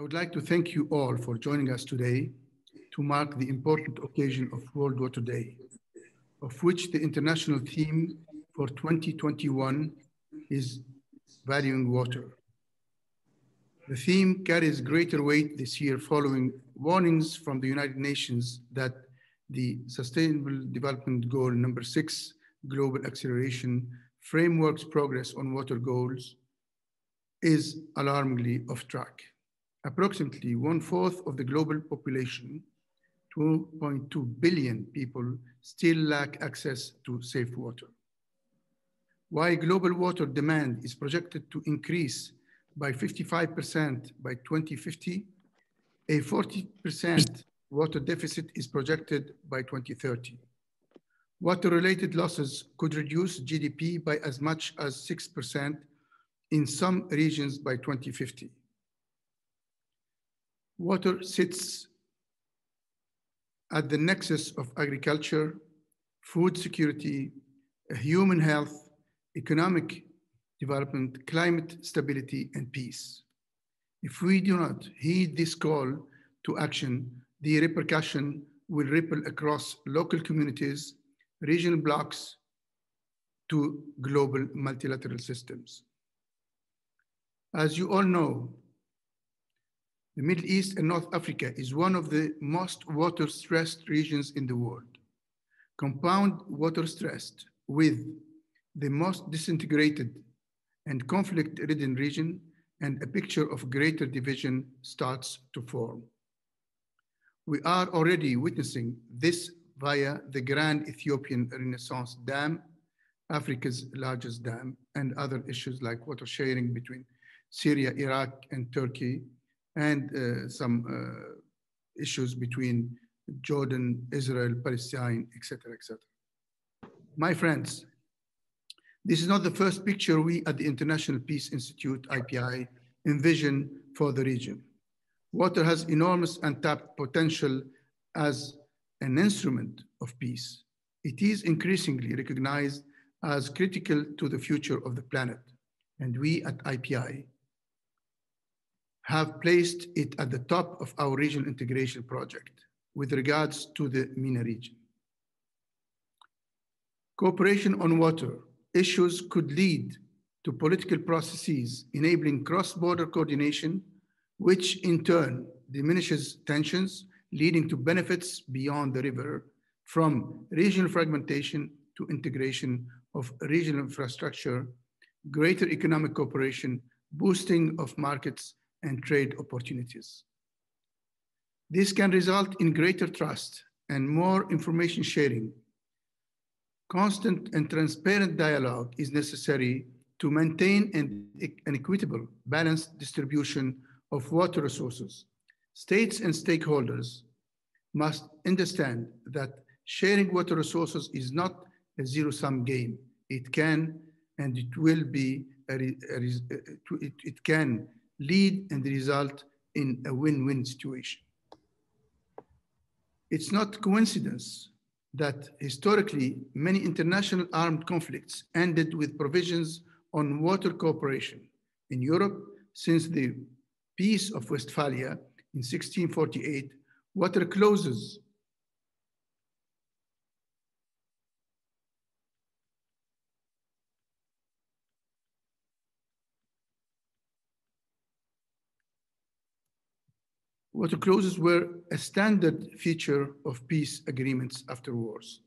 I would like to thank you all for joining us today to mark the important occasion of World Water Day, of which the international theme for 2021 is Valuing Water. The theme carries greater weight this year following warnings from the United Nations that the Sustainable Development Goal number 6, Global Acceleration Framework's progress on water goals is alarmingly off track. Approximately 1/4 of the global population, 2.2 billion people, still lack access to safe water. While global water demand is projected to increase by 55% by 2050, a 40% water deficit is projected by 2030. Water-related losses could reduce GDP by as much as 6% in some regions by 2050. Water sits at the nexus of agriculture, food security, human health, economic development, climate stability, and peace. If we do not heed this call to action, the repercussion will ripple across local communities, regional blocs, to global multilateral systems. As you all know, the Middle East and North Africa is one of the most water-stressed regions in the world. Compound water-stressed with the most disintegrated and conflict-ridden region, and a picture of greater division starts to form. We are already witnessing this via the Grand Ethiopian Renaissance Dam, Africa's largest dam, and other issues like water sharing between Syria, Iraq, and Turkey, and some issues between Jordan, Israel, Palestine, etc., etc. My friends, this is not the first picture we at the International Peace Institute, IPI, envision for the region. Water has enormous untapped potential as an instrument of peace. It is increasingly recognized as critical to the future of the planet, and we at IPI have placed it at the top of our regional integration project with regards to the MENA region. Cooperation on water issues could lead to political processes enabling cross-border coordination, which in turn diminishes tensions, leading to benefits beyond the river, from regional fragmentation to integration of regional infrastructure, greater economic cooperation, boosting of markets, and trade opportunities. This can result in greater trust and more information sharing. Constant and transparent dialogue is necessary to maintain an equitable, balanced distribution of water resources. States and stakeholders must understand that sharing water resources is not a zero-sum game. It can and it will be, it can lead and result in a win-win situation. It's not coincidence that historically many international armed conflicts ended with provisions on water cooperation. In Europe, since the Peace of Westphalia in 1648, water clauses were a standard feature of peace agreements after wars.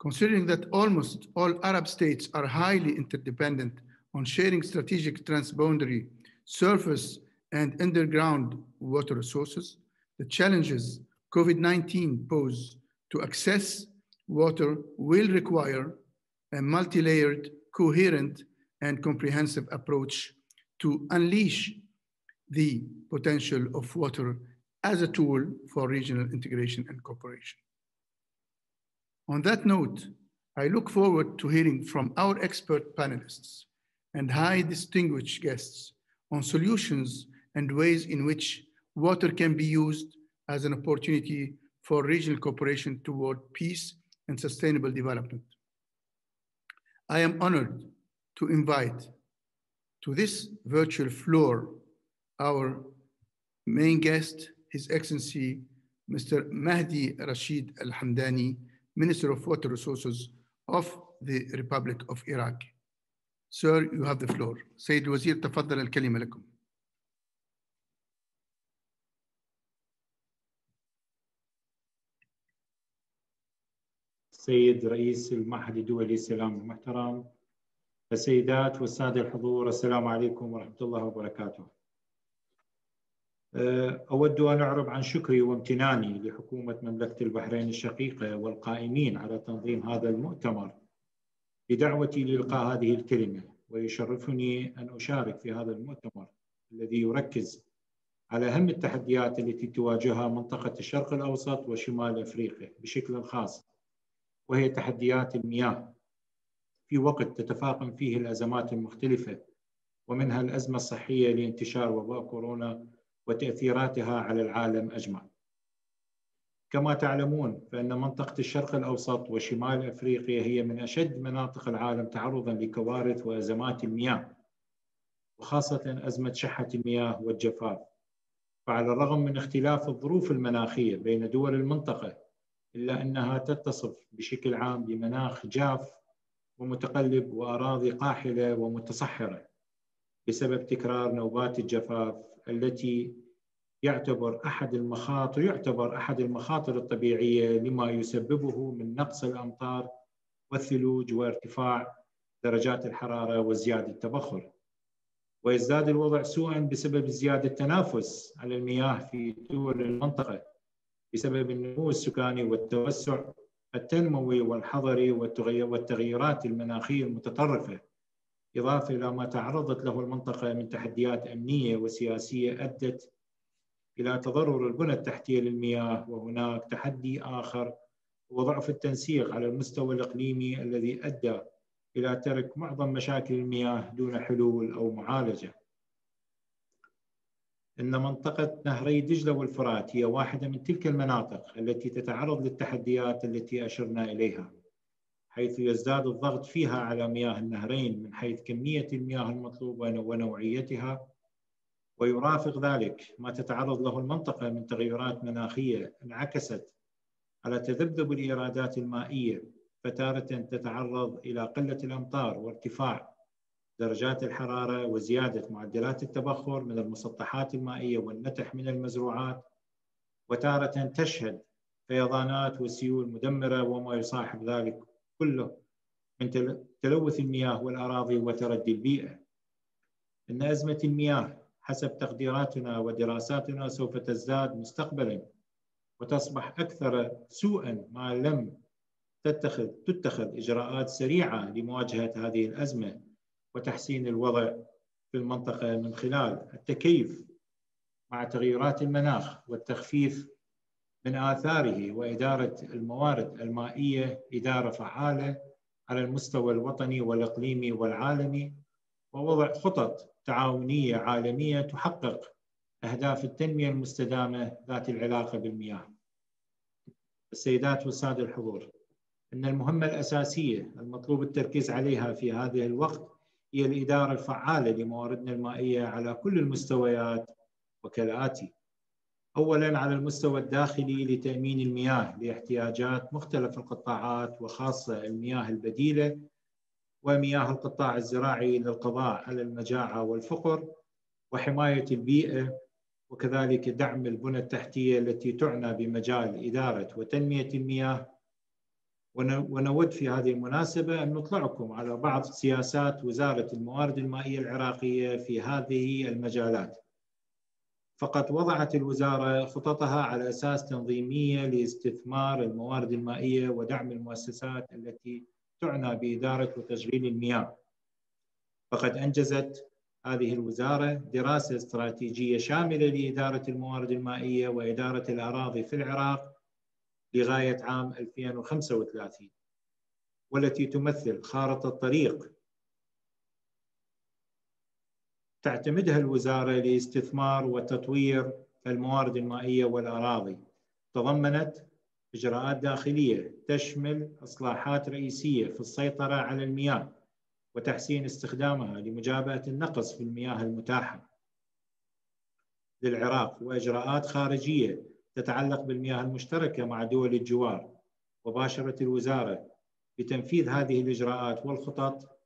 Considering that almost all Arab states are highly interdependent on sharing strategic transboundary surface and underground water resources, the challenges COVID-19 pose to access water will require a multi-layered, coherent, and comprehensive approach to unleash the potential of water as a tool for regional integration and cooperation. On that note, I look forward to hearing from our expert panelists and high distinguished guests on solutions and ways in which water can be used as an opportunity for regional cooperation toward peace and sustainable development. I am honored to invite to this virtual floor our main guest, His Excellency Mr. Mahdi Rasheed Alhandani, Minister of Water Resources of the Republic of Iraq. Sir, you have the floor. سيد الوزير تفضل الكلمة لكم. السيد رئيس المعهد الدولي السلام المحترم، السيدات والسادة الحضور، السلام عليكم ورحمة الله وبركاته. أود أن أعرب عن شكري وامتناني لحكومة مملكة البحرين الشقيقة والقائمين على تنظيم هذا المؤتمر بدعوتي لإلقاء هذه الكلمة، ويشرفني أن أشارك في هذا المؤتمر الذي يركز على أهم التحديات التي تواجهها منطقة الشرق الأوسط وشمال أفريقيا بشكل خاص، وهي تحديات المياه في وقت تتفاقم فيه الأزمات المختلفة، ومنها الأزمة الصحية لانتشار وباء كورونا وتأثيراتها على العالم أجمع. كما تعلمون فإن منطقة الشرق الأوسط وشمال أفريقيا هي من أشد مناطق العالم تعرضاً لكوارث وأزمات المياه، وخاصة أزمة شحة المياه والجفاف. فعلى الرغم من اختلاف الظروف المناخية بين دول المنطقة، إلا أنها تتصف بشكل عام بمناخ جاف ومتقلب وأراضي قاحلة ومتصحرة بسبب تكرار نوبات الجفاف التي يعتبر أحد المخاطر الطبيعية لما يسببه من نقص الأمطار والثلوج وارتفاع درجات الحرارة وزيادة التبخر. ويزداد الوضع سوءاً بسبب زيادة التنافس على المياه في دول المنطقة بسبب النمو السكاني والتوسع التنموي والحضري والتغيرات المناخية المتطرفة، إضافة إلى ما تعرضت له المنطقة من تحديات أمنية وسياسية أدت إلى تضرر البنى التحتية للمياه. وهناك تحدي آخر هو ضعف التنسيق على المستوى الإقليمي الذي أدى إلى ترك معظم مشاكل المياه دون حلول أو معالجة. إن منطقة نهري دجلة والفرات هي واحدة من تلك المناطق التي تتعرض للتحديات التي أشرنا إليها، حيث يزداد الضغط فيها على مياه النهرين من حيث كمية المياه المطلوبة ونوعيتها، ويرافق ذلك ما تتعرض له المنطقة من تغيرات مناخية انعكست على تذبذب الإيرادات المائية، فتارة تتعرض إلى قلة الأمطار وارتفاع درجات الحرارة وزيادة معدلات التبخر من المسطحات المائية والنتح من المزروعات، وتارة تشهد فيضانات وسيول مدمرة وما يصاحب ذلك كله من تلوث المياه والأراضي وتردي البيئة. إن أزمة المياه حسب تقديراتنا ودراساتنا سوف تزداد مستقبلاً وتصبح أكثر سوءاً ما لم تتخذ إجراءات سريعة لمواجهة هذه الأزمة وتحسين الوضع في المنطقة من خلال التكيف مع تغيرات المناخ والتخفيف من آثاره، وإدارة الموارد المائية إدارة فعالة على المستوى الوطني والإقليمي والعالمي، ووضع خطط تعاونية عالمية تحقق أهداف التنمية المستدامة ذات العلاقة بالمياه. السيدات والسادة الحضور، إن المهمة الأساسية المطلوب التركيز عليها في هذه الوقت هي الإدارة الفعالة لمواردنا المائية على كل المستويات وكالآتي: أولاً على المستوى الداخلي لتأمين المياه لاحتياجات مختلف القطاعات، وخاصة المياه البديلة ومياه القطاع الزراعي للقضاء على المجاعة والفقر وحماية البيئة، وكذلك دعم البنى التحتية التي تعنى بمجال إدارة وتنمية المياه. ونود في هذه المناسبة أن نطلعكم على بعض سياسات وزارة الموارد المائية العراقية في هذه المجالات. فقد وضعت الوزارة خططها على أساس تنظيمية لاستثمار الموارد المائية ودعم المؤسسات التي تعنى بإدارة وتشغيل المياه. فقد أنجزت هذه الوزارة دراسة استراتيجية شاملة لإدارة الموارد المائية وإدارة الأراضي في العراق لغاية عام 2035، والتي تمثل خارطة طريق تعتمدها الوزارة لاستثمار وتطوير الموارد المائية والأراضي. تضمنت إجراءات داخلية تشمل إصلاحات رئيسية في السيطرة على المياه وتحسين استخدامها لمجابهة النقص في المياه المتاحة، للعراق وإجراءات خارجية تتعلق بالمياه المشتركة مع دول الجوار، وباشرت الوزارة بتنفيذ هذه الإجراءات والخطط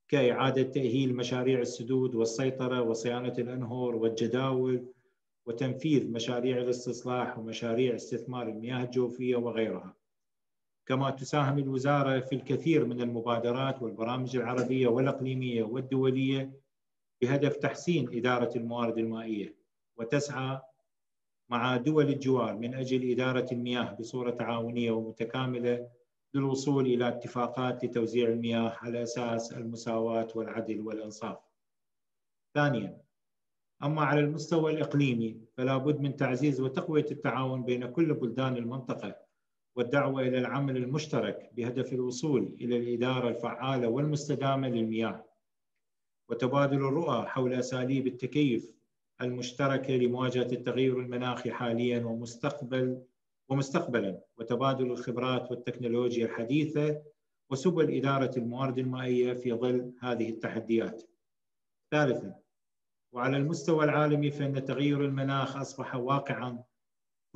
كإعادة تأهيل مشاريع السدود والسيطرة وصيانة الأنهر والجداول، وتنفيذ مشاريع الاستصلاح ومشاريع استثمار المياه الجوفية وغيرها. كما تساهم الوزارة في الكثير من المبادرات والبرامج العربية والإقليمية والدولية بهدف تحسين إدارة الموارد المائية، وتسعى مع دول الجوار من أجل إدارة المياه بصورة تعاونية ومتكاملة للوصول إلى اتفاقات لتوزيع المياه على أساس المساواة والعدل والإنصاف. ثانياً، أما على المستوى الإقليمي فلا بد من تعزيز وتقوية التعاون بين كل بلدان المنطقة والدعوة إلى العمل المشترك بهدف الوصول إلى الإدارة الفعالة والمستدامة للمياه، وتبادل الرؤى حول أساليب التكيف المشتركة لمواجهة التغير المناخي حالياً ومستقبلاً، وتبادل الخبرات والتكنولوجيا الحديثة وسبل إدارة الموارد المائية في ظل هذه التحديات. ثالثاً، وعلى المستوى العالمي فإن تغير المناخ أصبح واقعاً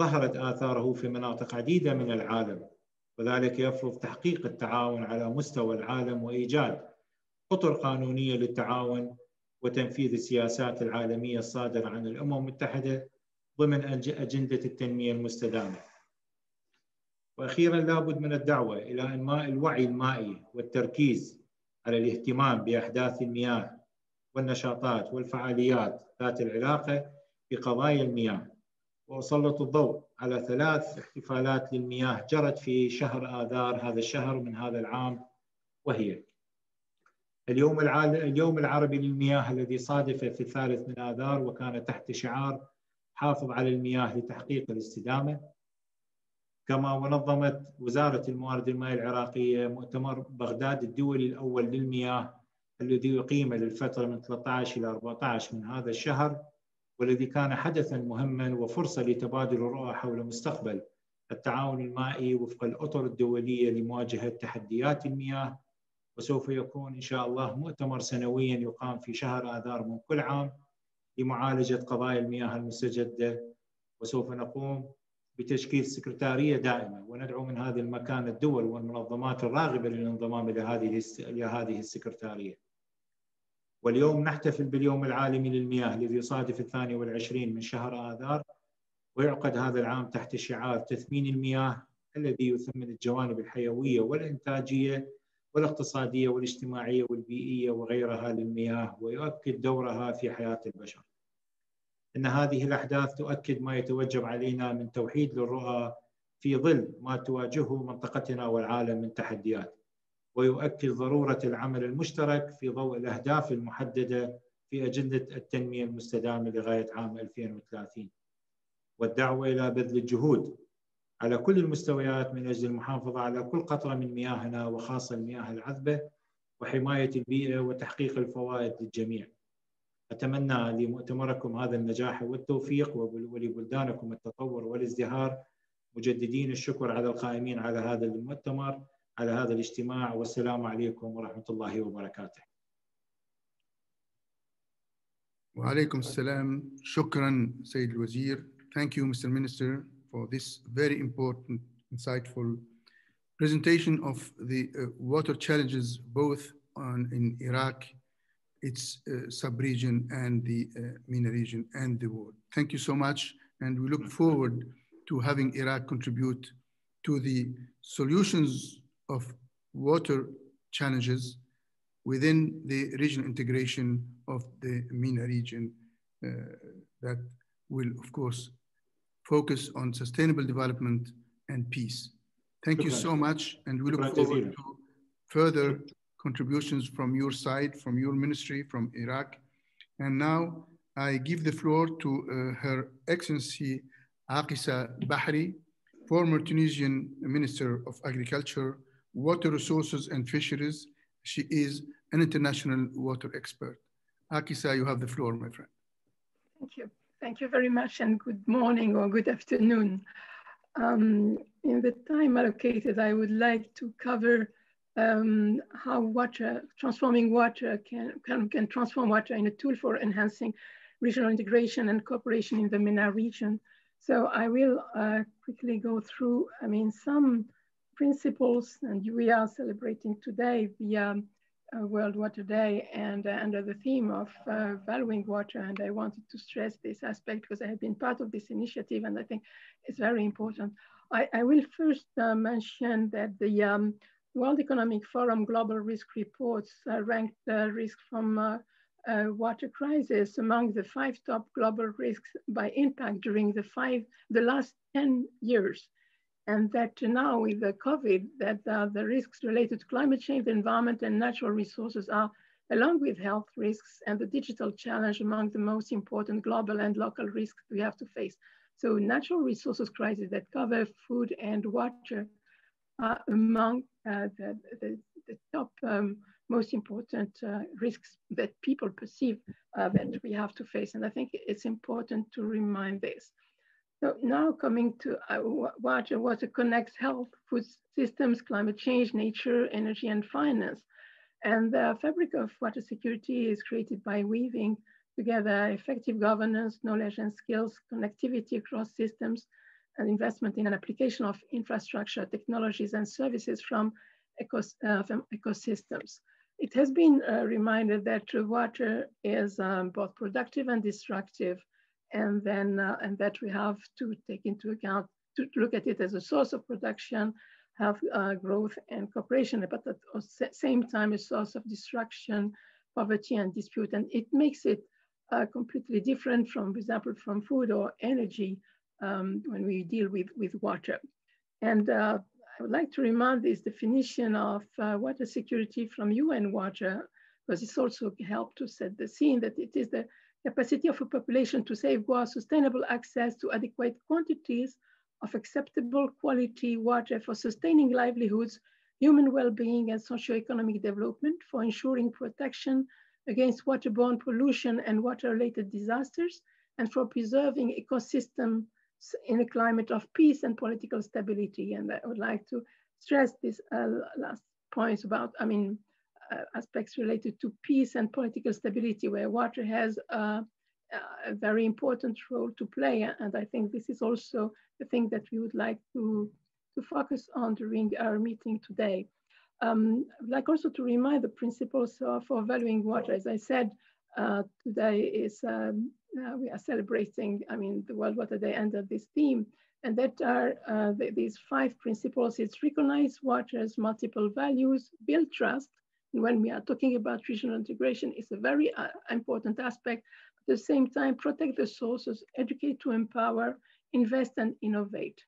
ظهرت آثاره في مناطق عديدة من العالم، وذلك يفرض تحقيق التعاون على مستوى العالم وإيجاد أطر قانونية للتعاون وتنفيذ السياسات العالمية الصادرة عن الأمم المتحدة ضمن أجندة التنمية المستدامة. وأخيراً، لابد من الدعوة إلى إنماء الوعي المائي والتركيز على الاهتمام بأحداث المياه والنشاطات والفعاليات ذات العلاقة بقضايا المياه، وأسلط الضوء على 3 احتفالات للمياه جرت في شهر آذار هذا الشهر من هذا العام، وهي اليوم العربي للمياه الذي صادف في 3 من آذار، وكان تحت شعار حافظ على المياه لتحقيق الاستدامة. كما ونظمت وزارة الموارد المائية العراقية مؤتمر بغداد الدولي الأول للمياه الذي يقيم للفترة من 13 إلى 14 من هذا الشهر، والذي كان حدثاً مهماً وفرصة لتبادل الرؤى حول مستقبل التعاون المائي وفق الأطر الدولية لمواجهة تحديات المياه. وسوف يكون إن شاء الله مؤتمر سنوياً يقام في شهر آذار من كل عام لمعالجة قضايا المياه المستجدة، وسوف نقوم بتشكيل سكرتارية دائمة، وندعو من هذا المكان الدول والمنظمات الراغبة للانضمام إلى هذه السكرتارية. واليوم نحتفل باليوم العالمي للمياه الذي يصادف 22 من شهر آذار، ويعقد هذا العام تحت شعار تثمين المياه الذي يثمن الجوانب الحيوية والإنتاجية والاقتصادية والاجتماعية والبيئية وغيرها للمياه، ويؤكد دورها في حياة البشر. إن هذه الأحداث تؤكد ما يتوجب علينا من توحيد للرؤى في ظل ما تواجهه منطقتنا والعالم من تحديات، ويؤكد ضرورة العمل المشترك في ضوء الأهداف المحددة في أجندة التنمية المستدامة لغاية عام 2030، والدعوة إلى بذل الجهود على كل المستويات من أجل المحافظة على كل قطرة من مياهنا وخاصة المياه العذبة وحماية البيئة وتحقيق الفوائد للجميع. أتمنى لمؤتمركم هذا النجاح والتوفيق، ولبلدانكم التطور والازدهار، مجددين الشكر على القائمين على هذا المؤتمر، على هذا الاجتماع، والسلام عليكم ورحمة الله وبركاته. وعليكم السلام. شكرا سيد الوزير. Thank you, Mr. Minister, for this very important, insightful presentation of the water challenges both in Iraq, its sub-region, and the MENA region and the world. Thank you so much, and we look forward to having Iraq contribute to the solutions of water challenges within the regional integration of the MENA region that will, of course, focus on sustainable development and peace. Thank you so much, and we look forward to further contributions from your side, from your ministry, from Iraq. And now I give the floor to Her Excellency Akisa Bahari, former Tunisian Minister of Agriculture, Water Resources and Fisheries. She is an international water expert. Akisa, you have the floor, my friend. Thank you. Thank you very much, and good morning or good afternoon. In the time allocated, I would like to cover how transforming water can transform water in a tool for enhancing regional integration and cooperation in the MENA region. So I will quickly go through, some principles, and we are celebrating today the World Water Day, and under the theme of valuing water. And I wanted to stress this aspect because I have been part of this initiative, and I think it's very important. I will first mention that the World Economic Forum Global Risk Reports ranked risk from water crisis among the 5 top global risks by impact during the last 10 years. And that now with the COVID, that the risks related to climate change, the environment, and natural resources are, along with health risks and the digital challenge, among the most important global and local risks we have to face. So natural resources crises that cover food and water are among the top most important risks that people perceive that we have to face. And I think it's important to remind this. So now coming to water connects health, food systems, climate change, nature, energy, and finance. And the fabric of water security is created by weaving together effective governance, knowledge and skills, connectivity across systems, and investment in an application of infrastructure, technologies, and services from ecosystems. It has been reminded that water is both productive and destructive, and that we have to take into account, to look at it as a source of production, health, growth, and cooperation, but at the same time a source of destruction, poverty, and dispute. And it makes it completely different from, for example, from food or energy when we deal with water. And I would like to remind this definition of water security from UN Water, because it's also helped to set the scene that it is the capacity of a population to safeguard sustainable access to adequate quantities of acceptable quality water for sustaining livelihoods, human well-being, and socioeconomic development, for ensuring protection against waterborne pollution and water-related disasters, and for preserving ecosystems in a climate of peace and political stability. And I would like to stress this last points about, aspects related to peace and political stability, where water has a very important role to play. And I think this is also the thing that we would like to focus on during our meeting today. I would like also to remind the principles for valuing water. As I said, today is, we are celebrating, the World Water Day under this theme, and that are these 5 principles. It's recognize water's multiple values, build trust. And when we are talking about regional integration, it's a very important aspect. At the same time, protect the sources, educate to empower, invest and innovate.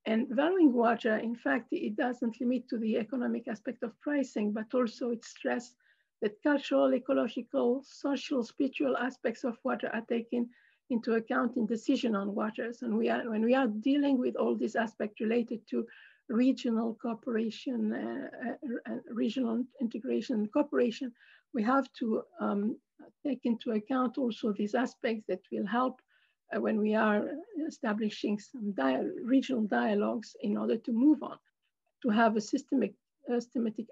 And valuing water, in fact, it doesn't limit to the economic aspect of pricing, but also it stresses that cultural, ecological, social, spiritual aspects of water are taken into account in decision on waters. And when we are dealing with all these aspects related to regional cooperation, regional integration and cooperation, we have to take into account also these aspects that will help when we are establishing some regional dialogues in order to move on, to have a systematic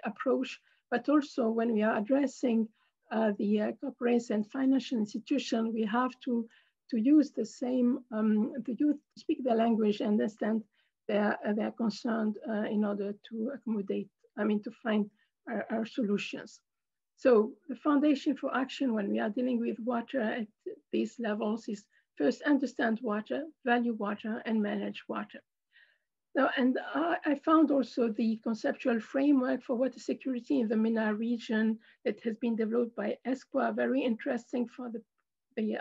approach, but also when we are addressing the corporate and financial institution, we have to use the same, to speak their language, understand their concerned in order to accommodate, to find our solutions. So the foundation for action when we are dealing with water at these levels is first understand water, value water, and manage water. Now, and I found also the conceptual framework for water security in the MENA region that has been developed by ESCWA very interesting for the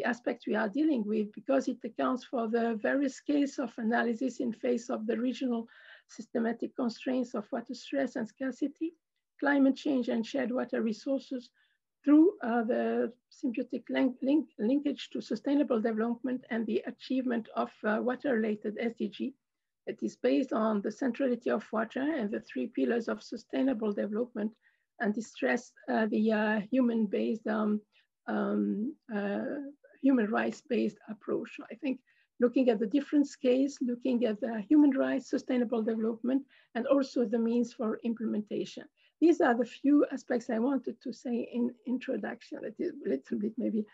aspects we are dealing with, because it accounts for the various scales of analysis in face of the regional systematic constraints of water stress and scarcity, climate change and shared water resources through the symbiotic linkage to sustainable development and the achievement of water-related SDG that is based on the centrality of water and the 3 pillars of sustainable development, and stress the human-based, human rights-based approach. I think looking at the different scales, looking at the human rights, sustainable development, and also the means for implementation. These are the few aspects I wanted to say in introduction. That is a little bit maybe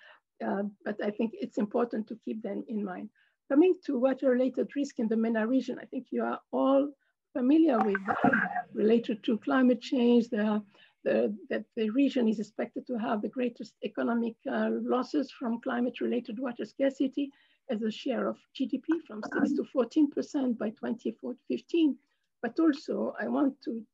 but I think it's important to keep them in mind. Coming to water-related risk in the MENA region, I think you are all familiar with related to climate change, that the region is expected to have the greatest economic losses from climate-related water scarcity as a share of GDP from 6 to 14% by 2015. But also, I want to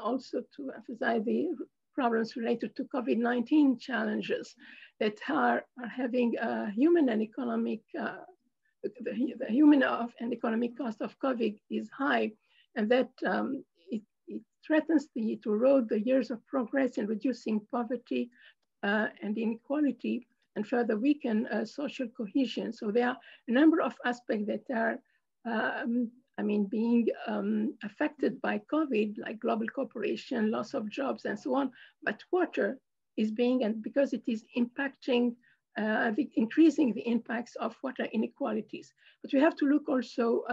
emphasize the problems related to COVID-19 challenges that are having a human and economic, the human and economic cost of COVID is high, and that it threatens to erode the years of progress in reducing poverty and inequality, and further weaken social cohesion. So there are a number of aspects that are, being affected by COVID, like global cooperation, loss of jobs, and so on. But water is being, and because it is impacting, increasing the impacts of water inequalities. But we have to look also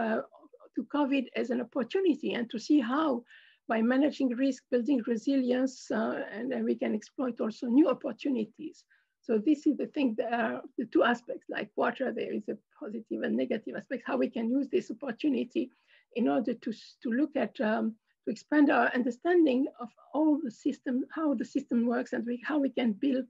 to COVID as an opportunity and to see how, by managing risk, building resilience, and then we can exploit also new opportunities. So this is the thing, there are the two aspects, like water, there is a positive and negative aspect, how we can use this opportunity in order to look at, to expand our understanding of all the system, how the system works, and how we can build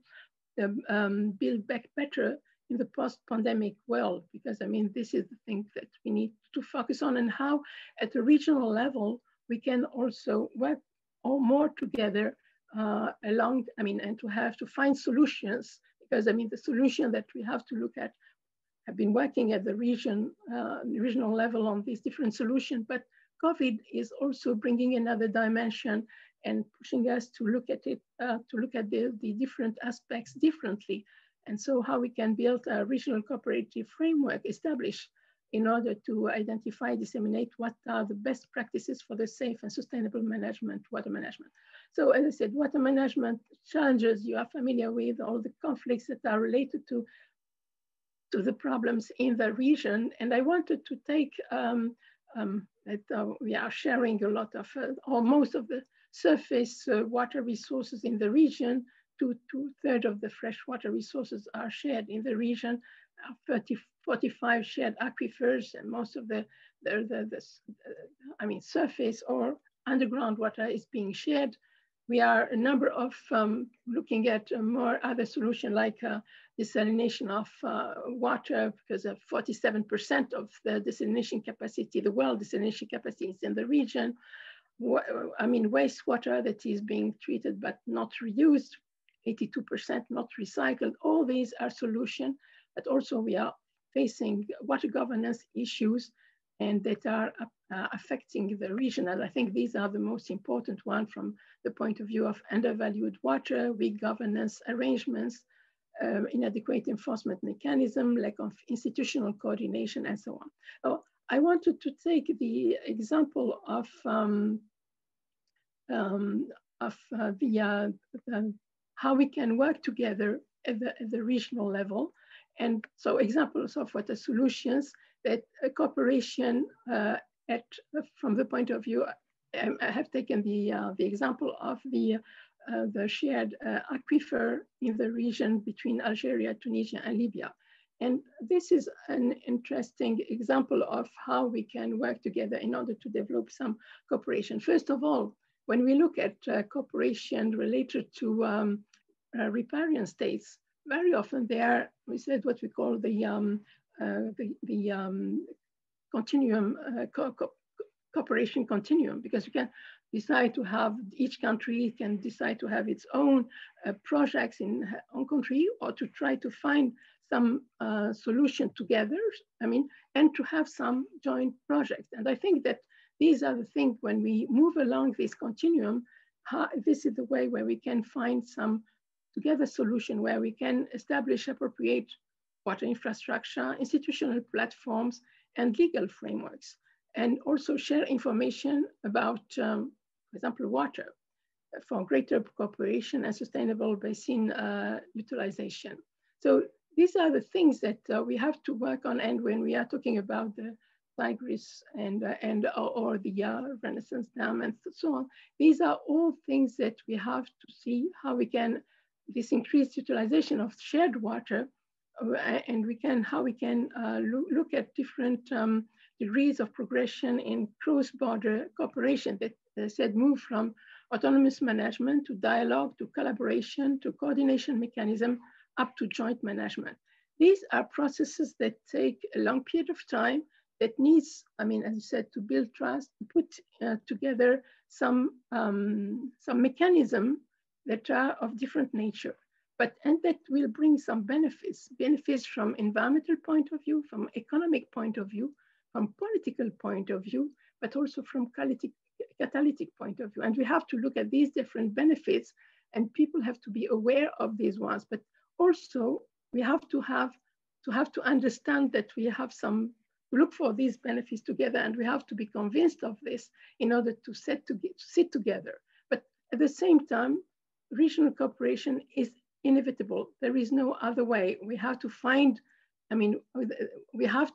back better in the post-pandemic world. Because this is the thing that we need to focus on, and how at a regional level, we can also work all more together and to find solutions, because the solution that we have to look at, have been working at the regional level on these different solutions, but COVID is also bringing another dimension and pushing us to look at it, to look at the different aspects differently. And so how we can build a regional cooperative framework established in order to identify, disseminate what are the best practices for the safe and sustainable water management. So as I said, water management challenges, you are familiar with all the conflicts that are related to the problems in the region. And I wanted to take that we are sharing a lot of, or most of the surface water resources in the region. Two-thirds of the freshwater resources are shared in the region. 45 shared aquifers, and most of the surface or underground water is being shared. We are a number of looking at more other solutions like desalination of water, because 47% of the desalination capacity, the world desalination capacity, is in the region. Wastewater that is being treated but not reused, 82% not recycled. All these are solutions, but also we are facing water governance issues and that are affecting the region. And I think these are the most important ones from the point of view of undervalued water, weak governance arrangements, inadequate enforcement mechanism, lack of institutional coordination, and so on. I wanted to take the example of how we can work together at the regional level. And so examples of what are solutions that cooperation from the point of view, I have taken the example of the shared aquifer in the region between Algeria, Tunisia, and Libya. And this is an interesting example of how we can work together in order to develop some cooperation. First of all, when we look at cooperation related to riparian states, very often they are, we said, what we call the continuum, cooperation continuum, because you can decide to have, each country can decide to have its own projects in own country, or to try to find some solution together, and to have some joint projects. And I think that these are the things, when we move along this continuum, this is the way where we can find some together solution, where we can establish appropriate water infrastructure, institutional platforms, and legal frameworks, and also share information about, for example, water for greater cooperation and sustainable basin utilization. So these are the things that we have to work on. And when we are talking about the Tigris or the Renaissance Dam and so on, these are all things that we have to see how we can, this increased utilization of shared water how we can look at different degrees of progression in cross-border cooperation that, as I said, move from autonomous management to dialogue, to collaboration, to coordination mechanism, up to joint management. These are processes that take a long period of time, that needs, I mean, as I said, to build trust, to put together some mechanism that are of different nature, and that will bring some benefits from environmental point of view, from economic point of view, from political point of view, but also from catalytic point of view. And we have to look at these different benefits, and people have to be aware of these ones. But also we have to understand that we have to look for these benefits together, and we have to be convinced of this in order to sit together. But at the same time, regional cooperation is inevitable. There is no other way. We have to find, I mean, we have,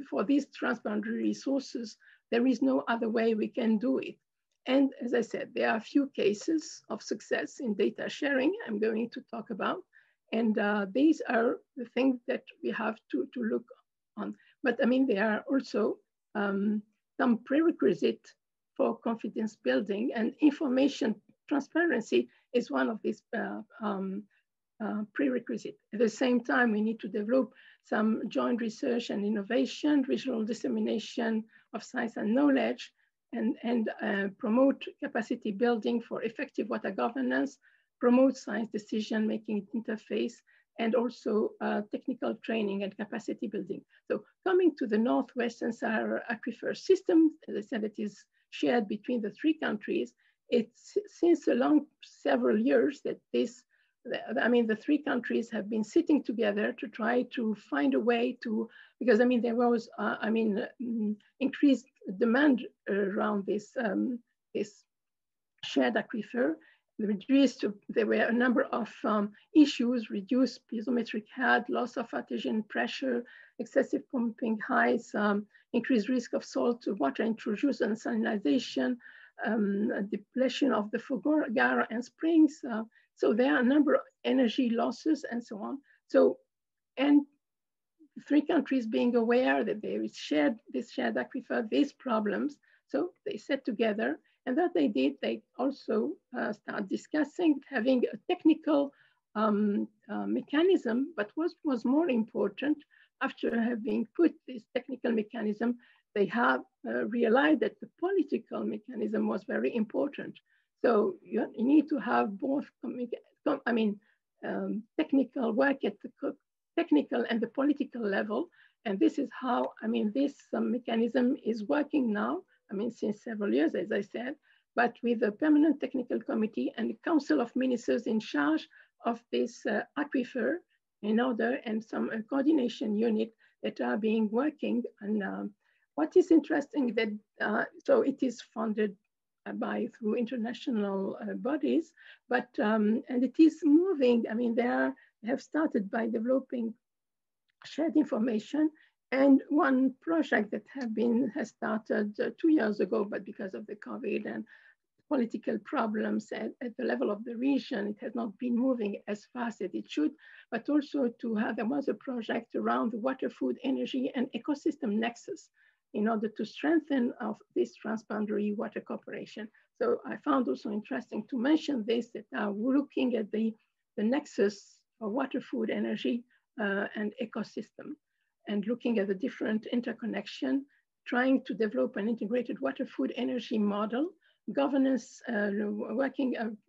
for these transboundary resources, there is no other way we can do it. And as I said, there are a few cases of success in data sharing I'm going to talk about. And these are the things that we have to look on. But I mean, there are also some prerequisites for confidence building, and information transparency is one of these prerequisites. At the same time, we need to develop some joint research and innovation, regional dissemination of science and knowledge, and promote capacity building for effective water governance, promote science decision-making interface, and also technical training and capacity building. So coming to the Northwestern Sahara Aquifer system, as I said, it is shared between the three countries. It's since several years that the three countries have been sitting together to try to find a way to, because there was, increased demand around this shared aquifer. There were a number of issues: reduced piezometric head, loss of artesian pressure, excessive pumping heights, increased risk of salt water intrusion and salinization, depletion of the Fogara and springs. So there are a number of energy losses and so on. So, and the three countries being aware that there is this shared aquifer, these problems, so they sat together. And that they did, they also start discussing having a technical mechanism, but what was more important, after having put this technical mechanism, they have realized that the political mechanism was very important. So you need to have both, technical work at the technical and the political level. And this is how, this mechanism is working now. Since several years, as I said, but with a permanent technical committee and a council of ministers in charge of this aquifer and some coordination unit that are being working. And what is interesting that, so it is funded through international bodies, but, and it is moving, they have started by developing shared information. And one project that has started 2 years ago, but because of the COVID and political problems at the level of the region, it has not been moving as fast as it should, but also there was a project around the water, food, energy, and ecosystem nexus in order to strengthen this transboundary water cooperation. So I found also interesting to mention this, that we're looking at the nexus of water, food, energy, and ecosystem, and looking at the different interconnection, trying to develop an integrated water, food, energy model, governance,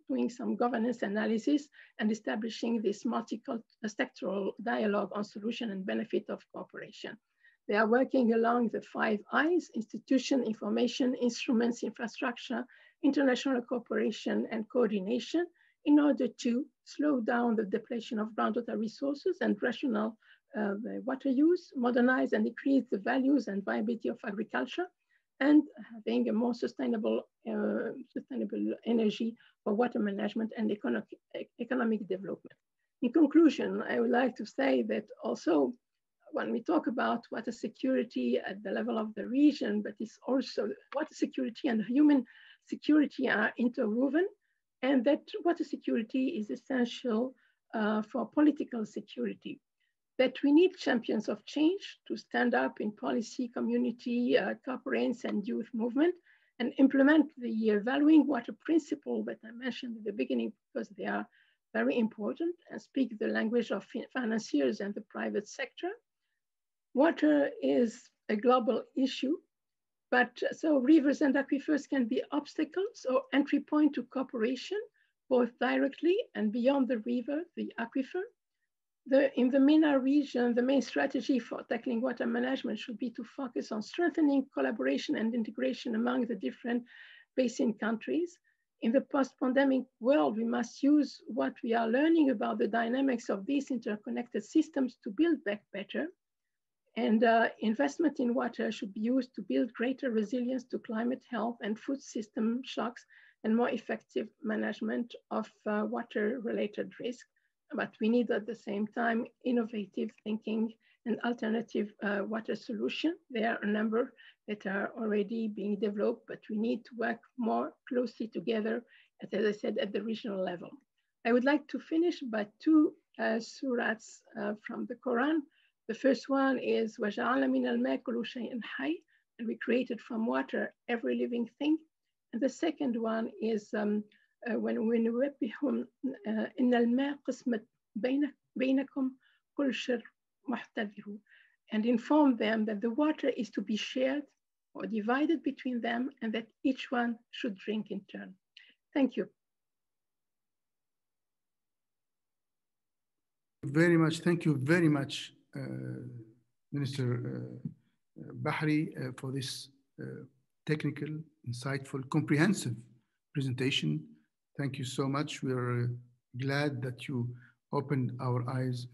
doing some governance analysis, and establishing this multi-sectoral dialogue on solution and benefit of cooperation. They are working along the 5 I's: institution, information, instruments, infrastructure, international cooperation, and coordination, in order to slow down the depletion of groundwater resources and rational the water use, modernize and increase the values and viability of agriculture, and having a more sustainable energy for water management and economic development. In conclusion, I would like to say that also when we talk about water security at the level of the region, but it's also water security and human security are interwoven, and that water security is essential for political security. that we need champions of change to stand up in policy, community, corporates, and youth movement, and implement the valuing water principle that I mentioned at the beginning, because they are very important and speak the language of financiers and the private sector. Water is a global issue, but so rivers and aquifers can be obstacles or entry point to cooperation, both directly and beyond the river, the aquifer. In the MENA region, the main strategy for tackling water management should be to focus on strengthening collaboration and integration among the different basin countries. In the post-pandemic world, we must use what we are learning about the dynamics of these interconnected systems to build back better. And investment in water should be used to build greater resilience to climate health and food system shocks and more effective management of water-related risks. But we need at the same time innovative thinking and alternative water solutions. There are a number that are already being developed, but we need to work more closely together, as I said, at the regional level. I would like to finish by two surahs from the Quran. The first one is وَجَعَلْنَا مِنَ الْمَاءِ كُلُّ شَيْءٍ حَيٍّ, and we created from water every living thing. And the second one is وننبههم إن الماء قسمة بينكم كل شر محتذر, and inform them that the water is to be shared or divided between them and that each one should drink in turn. Thank you. Very much. Thank you very much, Minister Bahari, for this technical, insightful, comprehensive presentation. Thank you so much. We're glad that you opened our eyes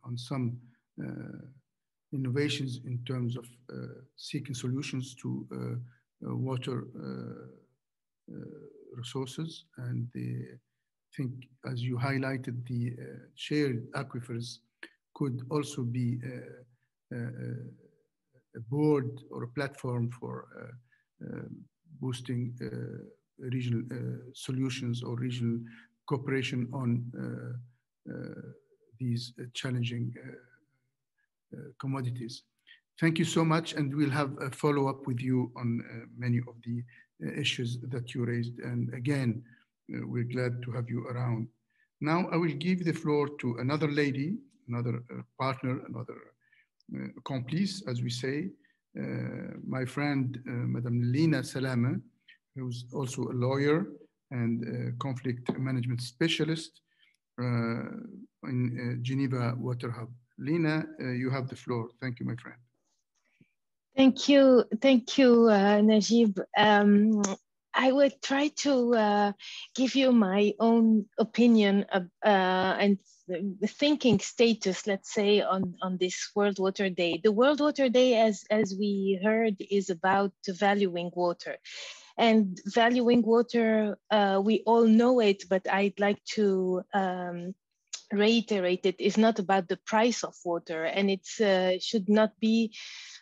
on some innovations in terms of seeking solutions to water resources. And I think, as you highlighted, the shared aquifers could also be a board or a platform for boosting regional solutions or regional cooperation on these challenging commodities. Thank you so much, and we'll have a follow-up with you on many of the issues that you raised. And again, we're glad to have you around. Now I will give the floor to another lady, another partner, another complice, as we say, my friend, Madam Lina Salama, who's also a lawyer and a conflict management specialist in Geneva Water Hub. Lina, you have the floor. Thank you, my friend. Thank you, Nejib. I would try to give you my own opinion and the thinking status, let's say, on this World Water Day. The World Water Day, as we heard, is about valuing water. And valuing water, we all know it, but I'd like to reiterate it, is not about the price of water, and it should not be,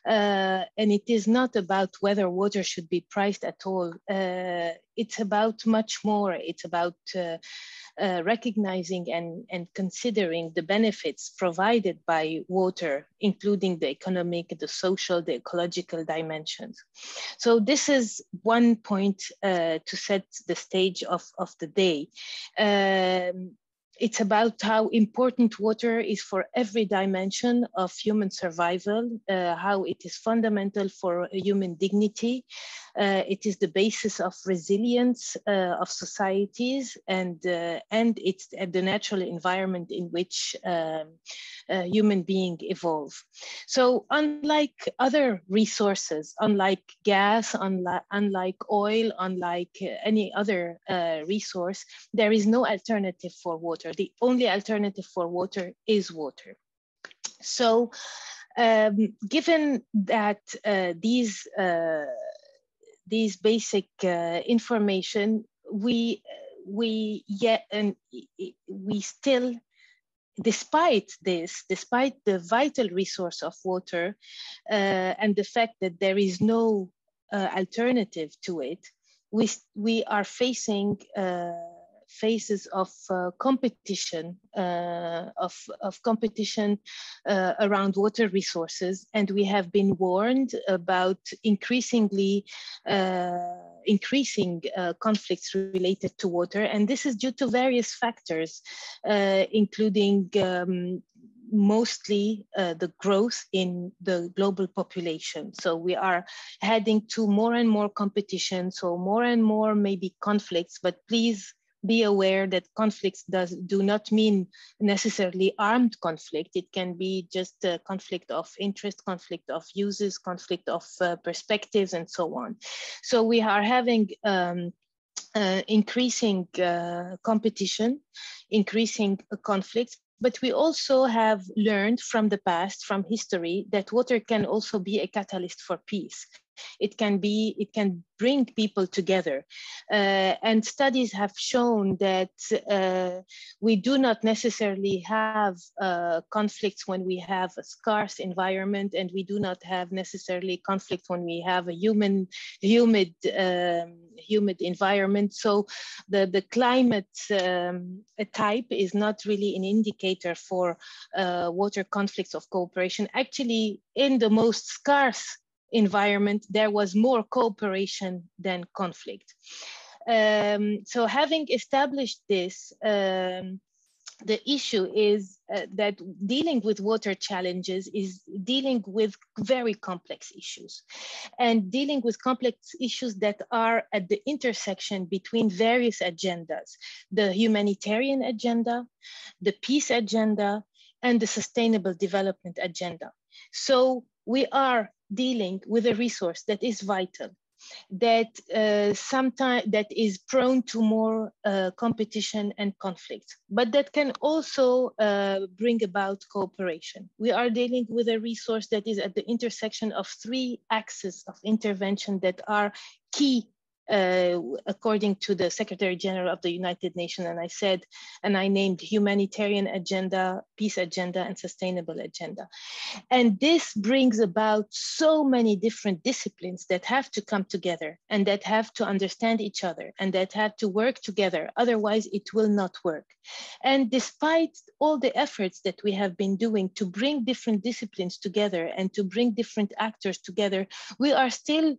and it is not about whether water should be priced at all. It's about much more. It's about recognizing and considering the benefits provided by water, including the economic, the social, the ecological dimensions. So this is one point to set the stage of the day. It's about how important water is for every dimension of human survival, how it is fundamental for human dignity. It is the basis of resilience of societies, and it's the natural environment in which human beings evolve. So unlike other resources, unlike gas, unlike oil, unlike any other resource, there is no alternative for water. The only alternative for water is water. So given that these basic information, we still, despite the vital resource of water and the fact that there is no alternative to it, we are facing phases of competition, around water resources, and we have been warned about increasing conflicts related to water, and this is due to various factors, including mostly the growth in the global population. So we are heading to more and more competition, so more and more maybe conflicts, but please be aware that conflicts do not mean necessarily armed conflict. It can be just a conflict of interest, conflict of uses, conflict of perspectives, and so on. So we are having increasing competition, increasing conflicts, but we also have learned from the past, from history, that water can also be a catalyst for peace. It can bring people together. And studies have shown that we do not necessarily have conflicts when we have a scarce environment, and we do not have necessarily conflict when we have a humid environment. So the climate type is not really an indicator for water conflicts of cooperation. Actually, in the most scarce environment, there was more cooperation than conflict. So having established this, the issue is that dealing with water challenges is dealing with very complex issues, and dealing with complex issues that are at the intersection between various agendas: the humanitarian agenda, the peace agenda, and the sustainable development agenda. So we are dealing with a resource that is vital, that sometimes that is prone to more competition and conflict, but that can also bring about cooperation. We are dealing with a resource that is at the intersection of three axes of intervention that are key, according to the Secretary General of the United Nations, and I named humanitarian agenda, peace agenda, and sustainable agenda. And this brings about so many different disciplines that have to come together and that have to understand each other and that have to work together. Otherwise, it will not work. And despite all the efforts that we have been doing to bring different disciplines together and to bring different actors together, we are still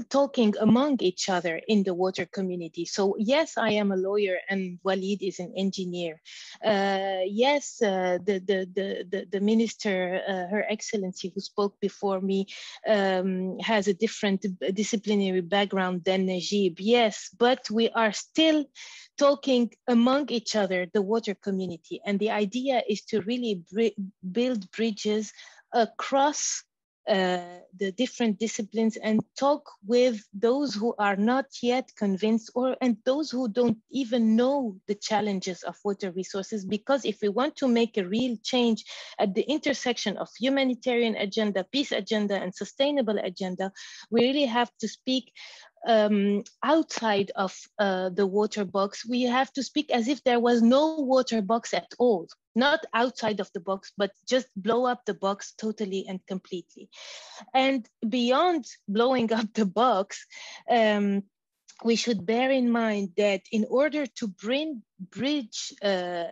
talking among each other in the water community. So yes, I am a lawyer and Walid is an engineer. Yes, the minister, Her Excellency, who spoke before me, has a different disciplinary background than Nejib. Yes, but we are still talking among each other, the water community. And the idea is to really build bridges across the different disciplines and talk with those who are not yet convinced, and those who don't even know the challenges of water resources. Because if we want to make a real change at the intersection of humanitarian agenda, peace agenda, and sustainable agenda, we really have to speak outside of the water box. We have to speak as if there was no water box at all. Not outside of the box, but just blow up the box totally and completely. And beyond blowing up the box, we should bear in mind that in order to bridge and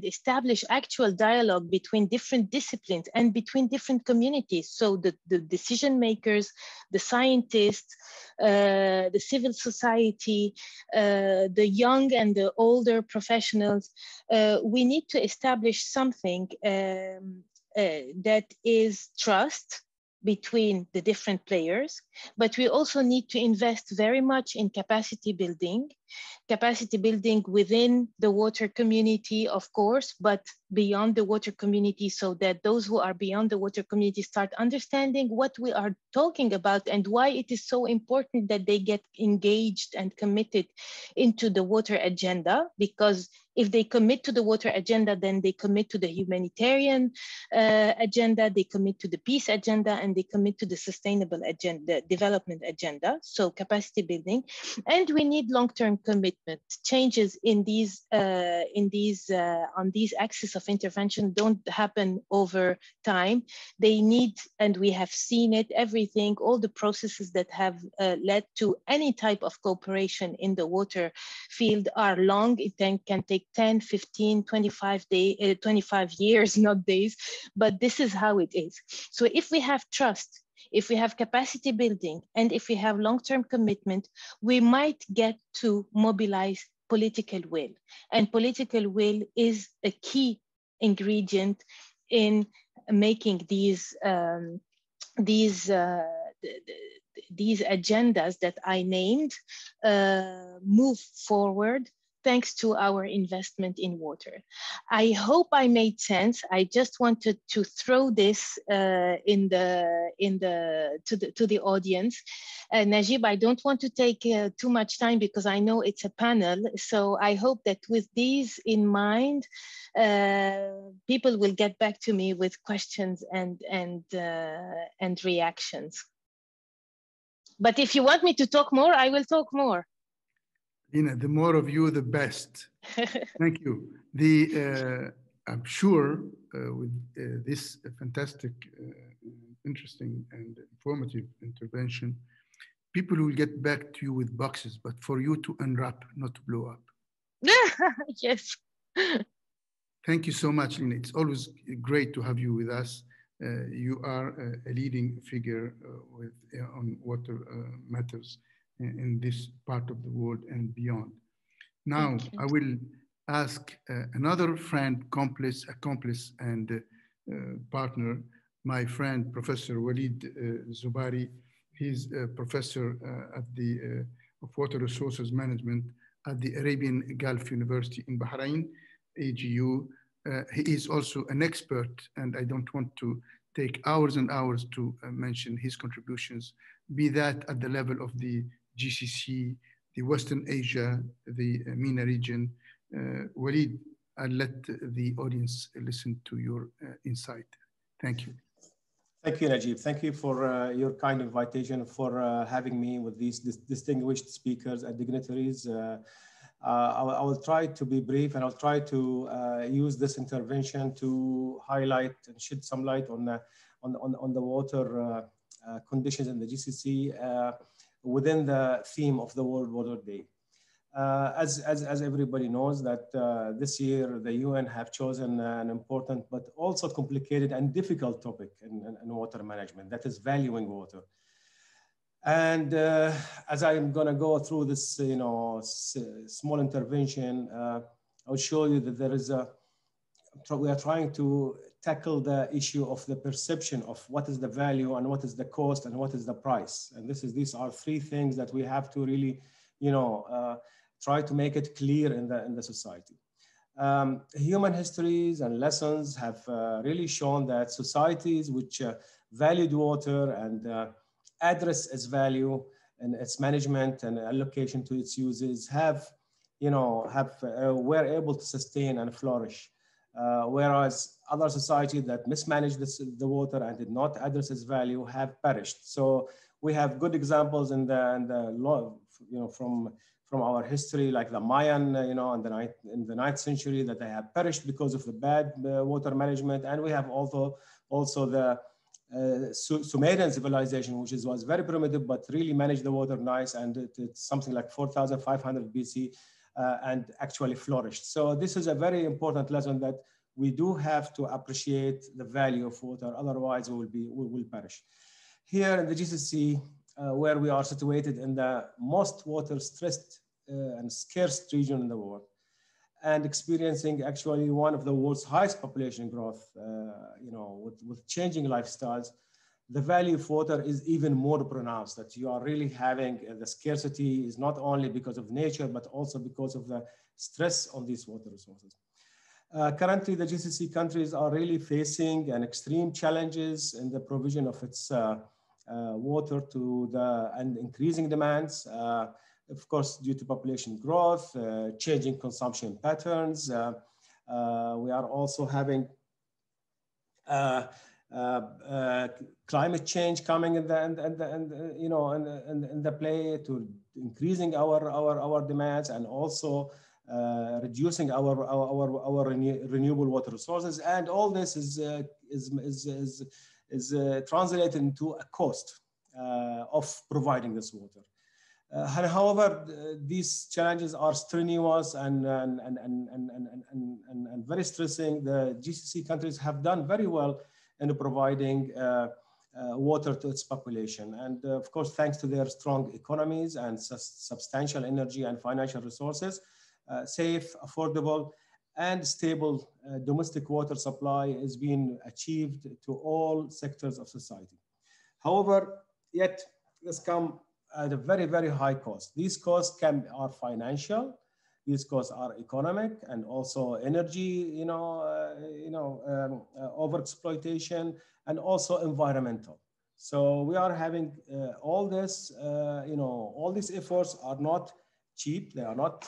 establish actual dialogue between different disciplines and between different communities, so the decision makers, the scientists, the civil society, the young and the older professionals, we need to establish something that is trust between the different players, but we also need to invest very much in capacity building within the water community, of course, but beyond the water community, so that those who are beyond the water community start understanding what we are talking about and why it is so important that they get engaged and committed into the water agenda. Because if they commit to the water agenda, then they commit to the humanitarian agenda, they commit to the peace agenda, and they commit to the sustainable agenda. development agenda, so capacity building, and we need long-term commitment. Changes in these on these axes of intervention don't happen over time. They need, and we have seen it, everything, all the processes that have led to any type of cooperation in the water field are long. It can take 10, 15, 25 years, not days, but this is how it is. So if we have trust, if we have capacity building, and if we have long-term commitment, we might get to mobilize political will. And political will is a key ingredient in making these agendas that I named move forward, thanks to our investment in water. I hope I made sense. I just wanted to throw this to the audience. Nejib, I don't want to take too much time because I know it's a panel. So I hope that with these in mind, people will get back to me with questions and reactions. But if you want me to talk more, I will talk more. Lina, the more of you, the best. Thank you. I'm sure with this fantastic, interesting, and informative intervention, people will get back to you with boxes, but for you to unwrap, not to blow up. Yes. Thank you so much, Lina. It's always great to have you with us. You are a leading figure on water matters in this part of the world and beyond. Now, I will ask another friend, accomplice and partner, my friend, Professor Walid Zubari. He's a professor of water resources management at the Arabian Gulf University in Bahrain, AGU. He is also an expert, and I don't want to take hours and hours to mention his contributions, be that at the level of the GCC, the Western Asia, the MENA region. Walid, I'll let the audience listen to your insight. Thank you. Thank you, Nejib. Thank you for your kind invitation, for having me with these distinguished speakers and dignitaries. I will try to be brief, and I'll try to use this intervention to highlight and shed some light on the water conditions in the GCC within the theme of the World Water Day. As everybody knows, that this year the UN have chosen an important but also complicated and difficult topic in water management, that is valuing water. And as I'm going to go through this, small intervention, I'll show you that there is we are trying to tackle the issue of the perception of what is the value and what is the cost and what is the price. And these are three things that we have to really, try to make it clear in the society. Human histories and lessons have really shown that societies which valued water and address its value and its management and allocation to its uses were able to sustain and flourish. Whereas other societies that mismanaged the water and did not address its value have perished. So we have good examples in from our history, like the Mayan, in the 9th century, that they have perished because of the bad water management. And we have also the Sumerian civilization, which was very primitive, but really managed the water nice, and it's something like 4,500 BC, and actually flourished. So this is a very important lesson, that we do have to appreciate the value of water, otherwise we will perish. Here in the GCC, where we are situated in the most water-stressed and scarce region in the world, and experiencing actually one of the world's highest population growth, with changing lifestyles, the value of water is even more pronounced, that you are really having the scarcity is not only because of nature, but also because of the stress on these water resources. Currently, the GCC countries are really facing an extreme challenges in the provision of its water and increasing demands, of course, due to population growth, changing consumption patterns. We are also having climate change coming in the play to increasing our demands, and also reducing our renewable water resources, and all this is translated into a cost of providing this water. However, these challenges are strenuous and very stressing. The GCC countries have done very well in providing water to its population. And of course, thanks to their strong economies and substantial energy and financial resources, safe, affordable, and stable domestic water supply is being achieved to all sectors of society. However, yet this comes at a very, very high cost. These costs are financial, these costs are economic, and also energy, overexploitation, and also environmental. So we are having all this, all these efforts are not cheap. They are not,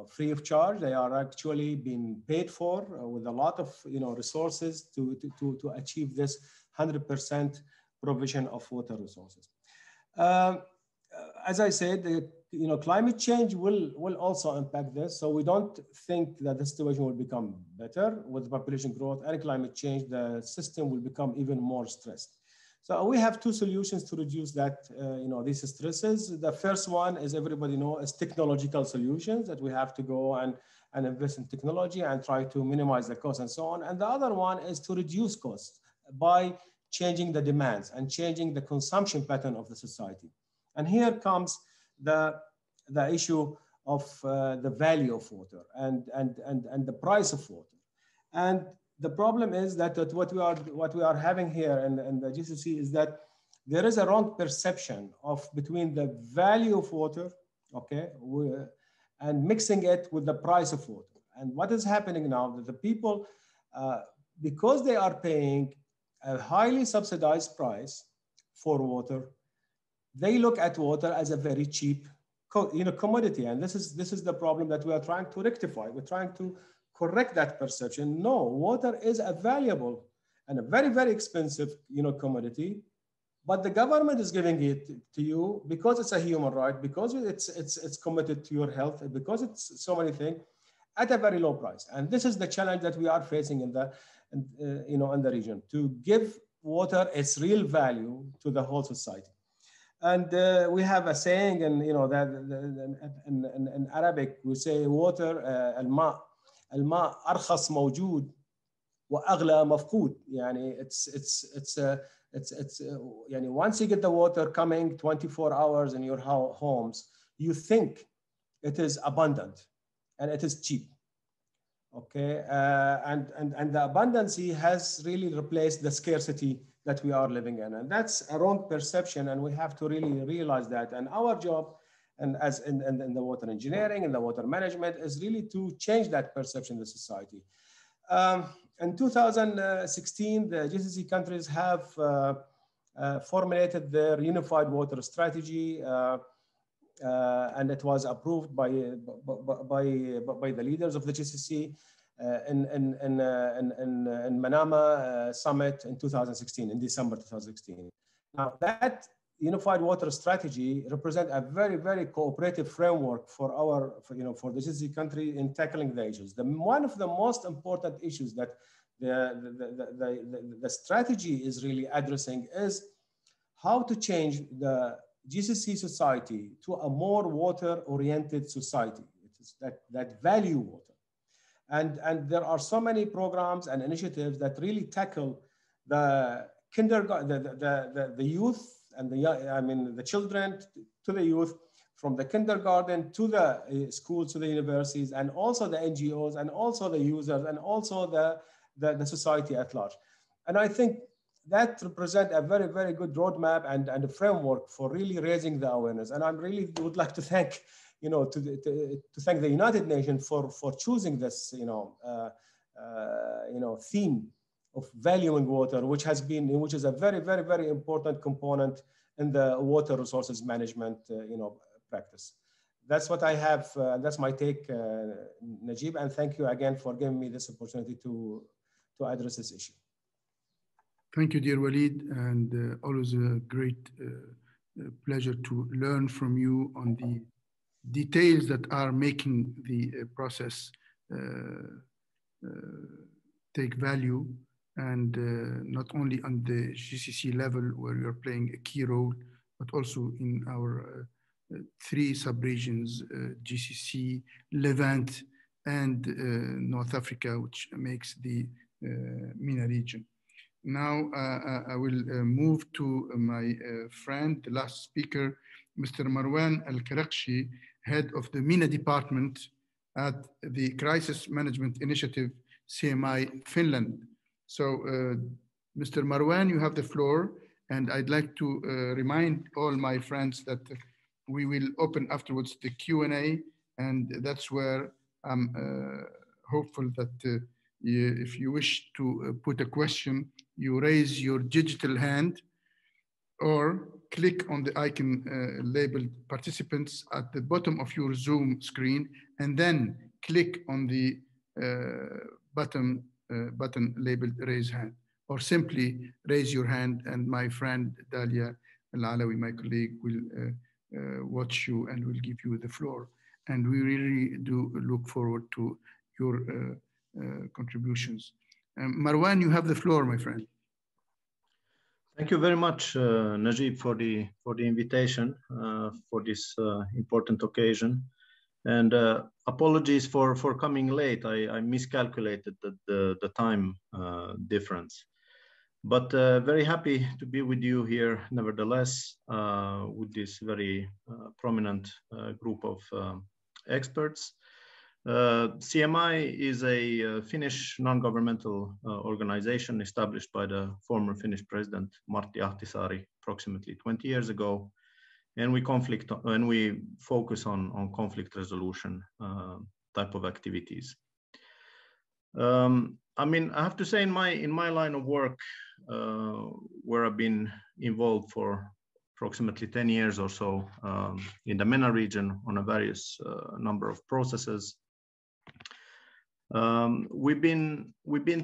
free of charge. They are actually being paid for with a lot of, resources to achieve this 100% provision of water resources. As I said, climate change will also impact this. So we don't think that the situation will become better with population growth and climate change. The system will become even more stressed. So we have two solutions to reduce that, these stresses. The first one, as everybody knows, is technological solutions, that we have to go and invest in technology and try to minimize the cost and so on. And the other one is to reduce costs by changing the demands and changing the consumption pattern of the society. And here comes the issue of the value of water and the price of water. And the problem is that what we are having here in the GCC is that there is a wrong perception between the value of water, okay, and mixing it with the price of water. And what is happening now that the people, because they are paying a highly subsidized price for water, they look at water as a very cheap commodity. And this is the problem that we are trying to rectify. We're trying to correct that perception. No, water is a valuable and a very, very expensive commodity, but the government is giving it to you because it's a human right, because it's committed to your health, because it's so many things at a very low price. And this is the challenge that we are facing in the region, to give water its real value to the whole society. And we have a saying, and that in Arabic we say water, الماء أرخص موجود وأغلى مفقود. يعني it's once you get the water coming 24 hours in your homes, you think it is abundant and it is cheap. Okay, and the abundance has really replaced the scarcity that we are living in, and that's a wrong perception, and we have to really realize that. And our job, and as in the water engineering and the water management, is really to change that perception in the society. In 2016, the GCC countries have formulated their unified water strategy, and it was approved by the leaders of the GCC in Manama Summit in 2016, in December 2016. Now that unified water strategy represents a very, very cooperative framework for the GCC country in tackling the issues. One of the most important issues that the strategy is really addressing is how to change the GCC society to a more water-oriented society. It is that value water. And there are so many programs and initiatives that really tackle the kindergarten, the youth, and the children to the youth, from the kindergarten to the schools, to the universities, and also the NGOs, and also the users, and also the society at large. And I think that represents a very, very good roadmap and a framework for really raising the awareness. And I really would like to thank, to thank the United Nations for choosing this, theme of valuing water, which is a very, very, very important component in the water resources management, practice. That's what I have. That's my take, Nejib, and thank you again for giving me this opportunity to address this issue. Thank you, dear Walid, and always a great pleasure to learn from you on the details that are making the process take value, and not only on the GCC level where you're playing a key role, but also in our 3 sub-regions, GCC, Levant, and North Africa, which makes the MENA region. Now I will move to my friend, the last speaker, Mr. Marwan Al-Karakshi, head of the MENA department at the Crisis Management Initiative, CMI, Finland. So Mr. Marwan, you have the floor, and I'd like to remind all my friends that we will open afterwards the Q&A, and that's where I'm hopeful that if you wish to put a question, you raise your digital hand or click on the icon labeled participants at the bottom of your Zoom screen, and then click on the button labeled raise hand, or simply raise your hand, and my friend Dalia Al-Alawi, my colleague, will watch you and will give you the floor. And we really do look forward to your contributions. Marwan, you have the floor, my friend. Thank you very much, Nejib, for the invitation for this important occasion. And apologies for coming late. I miscalculated the time difference. But very happy to be with you here, nevertheless, with this very prominent group of experts. CMI is a Finnish non-governmental organization established by the former Finnish president Martti Ahtisaari approximately 20 years ago, and we focus on conflict resolution type of activities. I mean, I have to say, in my line of work, where I've been involved for approximately 10 years or so in the MENA region on a various number of processes. We've been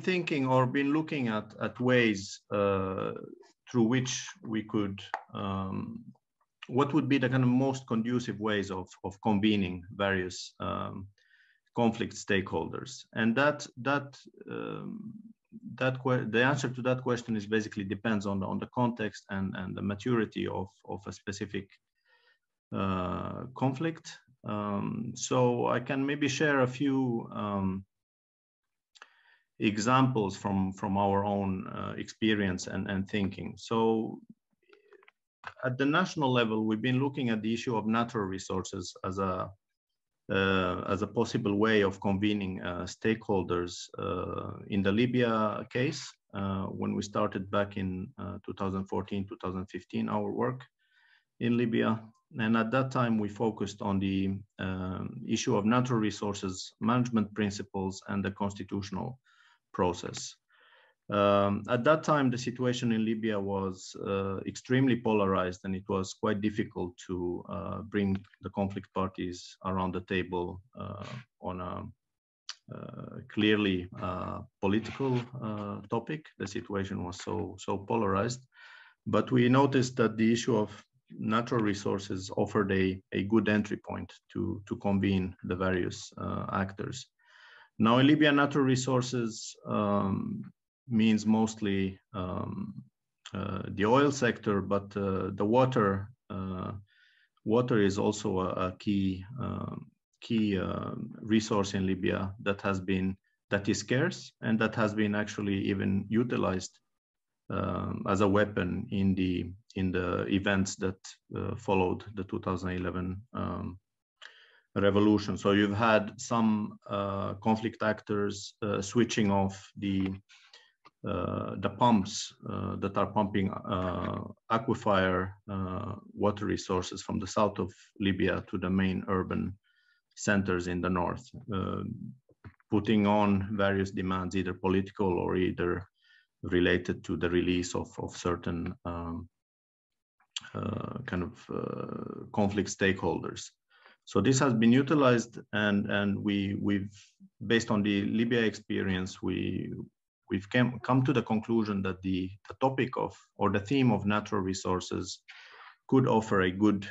thinking or been looking at ways through which we could, what would be the kind of most conducive ways of convening various conflict stakeholders, and the answer to that question is basically depends on the context and the maturity of a specific conflict. So I can maybe share a few examples from our own experience and thinking. So at the national level, we've been looking at the issue of natural resources as a possible way of convening stakeholders. In the Libya case, when we started back in 2014, 2015, our work in Libya. And at that time, we focused on the issue of natural resources management principles and the constitutional process. At that time, the situation in Libya was extremely polarized, and it was quite difficult to bring the conflict parties around the table on a clearly political topic. The situation was so polarized, but we noticed that the issue of natural resources offered a good entry point to convene the various actors. Now in Libya, natural resources means mostly the oil sector, but the water is also a key resource in Libya that is scarce, and that has been actually even utilized as a weapon in the events that followed the 2011 revolution. So you've had some conflict actors switching off the pumps that are pumping aquifer water resources from the south of Libya to the main urban centers in the north, putting on various demands, either political or either related to the release of certain conflict stakeholders. So this has been utilized, and we've based on the Libya experience, we we've come to the conclusion that the topic of, or the theme of natural resources could offer a good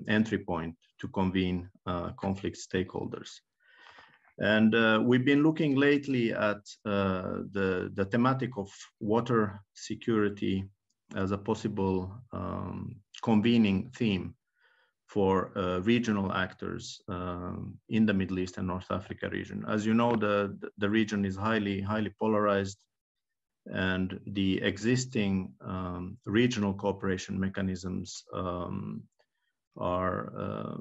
entry point to convene conflict stakeholders. And we've been looking lately at the thematic of water security as a possible convening theme for regional actors in the Middle East and North Africa region. As you know, the region is highly polarized, and the existing regional cooperation mechanisms are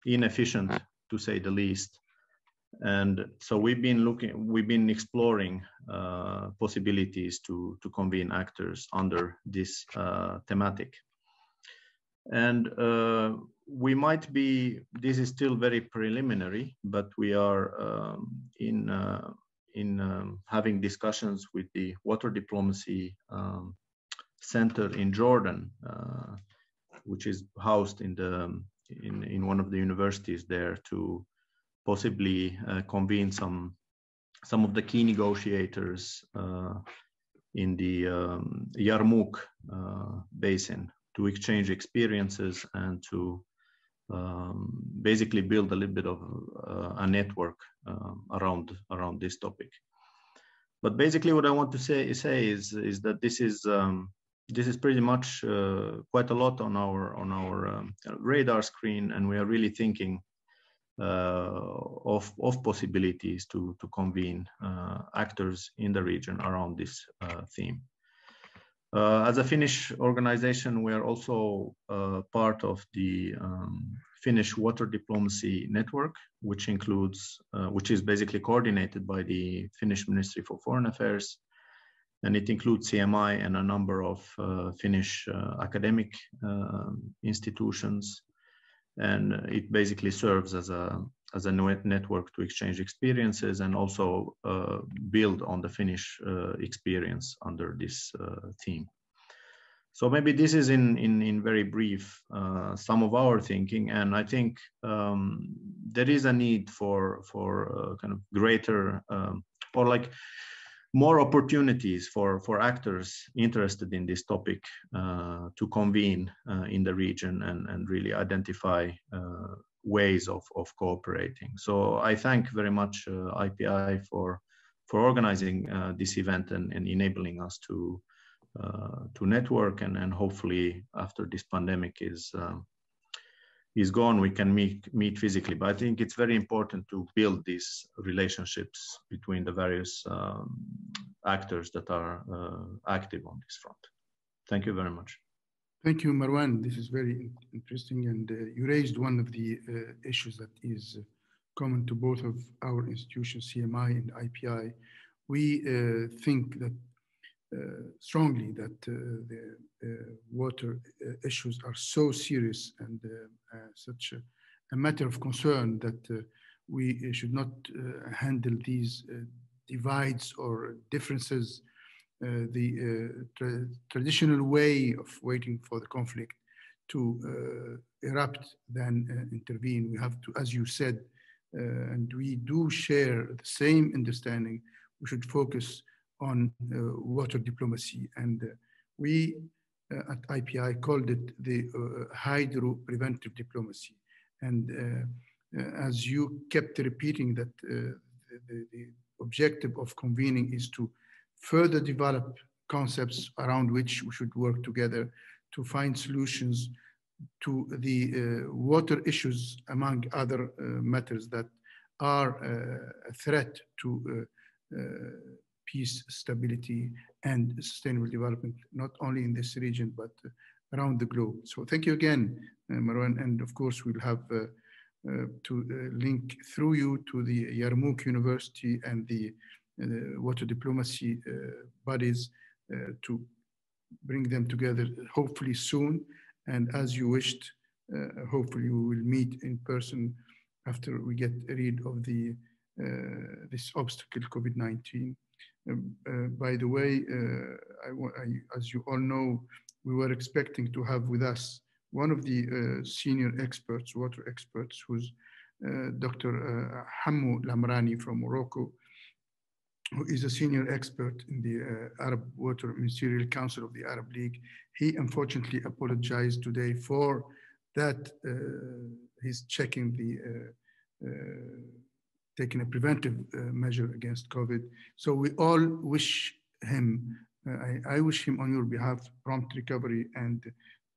inefficient, to say the least. And so we've been exploring possibilities to convene actors under this thematic. And we might be, this is still very preliminary, but we are having discussions with the Water Diplomacy Center in Jordan, which is housed in one of the universities there, to possibly convene some of the key negotiators in the Yarmouk basin to exchange experiences and to basically build a little bit of a network around this topic. But basically, what I want to say is that this is pretty much quite a lot on our radar screen, and we are really thinking of possibilities to convene actors in the region around this theme. As a Finnish organization, we are also part of the Finnish Water Diplomacy Network, which is basically coordinated by the Finnish Ministry for Foreign Affairs, and it includes CMI and a number of Finnish academic institutions. And it basically serves as a network to exchange experiences and also build on the Finnish experience under this theme. So maybe this is in very brief some of our thinking, and I think there is a need for kind of greater or like more opportunities for actors interested in this topic to convene in the region and really identify ways of cooperating. So I thank very much IPI for organizing this event and enabling us to network, and hopefully after this pandemic is gone, we can meet physically. But I think it's very important to build these relationships between the various actors that are active on this front. Thank you very much. Thank you, Marwan. This is very interesting, and you raised one of the issues that is common to both of our institutions, CMI and IPI. We think that strongly that the water issues are so serious and such a matter of concern that we should not handle these divides or differences the traditional way of waiting for the conflict to erupt than intervene. We have to, as you said, and we do share the same understanding, we should focus on water diplomacy. And we at IPI called it the hydro preventive diplomacy. And as you kept repeating that the objective of convening is to further develop concepts around which we should work together to find solutions to the water issues, among other matters that are a threat to peace, stability, and sustainable development, not only in this region, but around the globe. So thank you again, Marwan. And of course, we'll have to link through you to the Yarmouk University and the water diplomacy bodies to bring them together, hopefully soon. And as you wished, hopefully we will meet in person after we get rid of this obstacle, COVID-19. By the way, as you all know, we were expecting to have with us one of the senior experts, water experts, who's Dr. Hamou Lamrani from Morocco, who is a senior expert in the Arab Water Ministerial Council of the Arab League. He unfortunately apologized today for that. He's checking the, taking a preventive measure against COVID. So we all wish him, I wish him on your behalf, prompt recovery and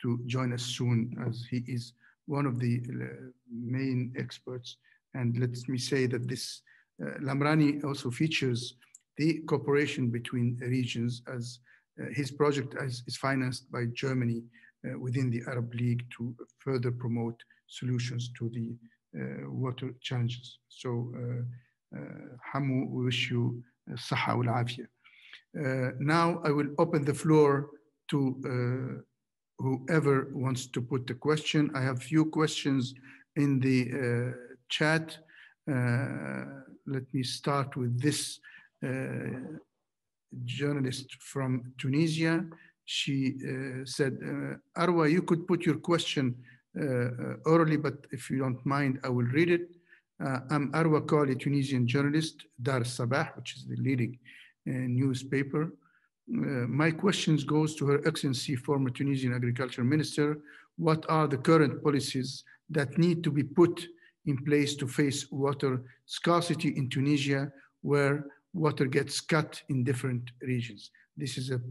to join us soon, as he is one of the main experts. And let me say that this Lamrani also features the cooperation between regions, as his project is financed by Germany within the Arab League to further promote solutions to the water challenges. So Hamu, we wish you saha wal afia. Now I will open the floor to whoever wants to put the question. I have few questions in the chat. Let me start with this journalist from Tunisia. She said, Arwa, you could put your question orally, but if you don't mind, I will read it. I'm Arwa Kali, Tunisian journalist, Dar Sabah, which is the leading newspaper. My questions goes to Her Excellency, former Tunisian Agriculture Minister. What are the current policies that need to be put in place to face water scarcity in Tunisia, where water gets cut in different regions? This is a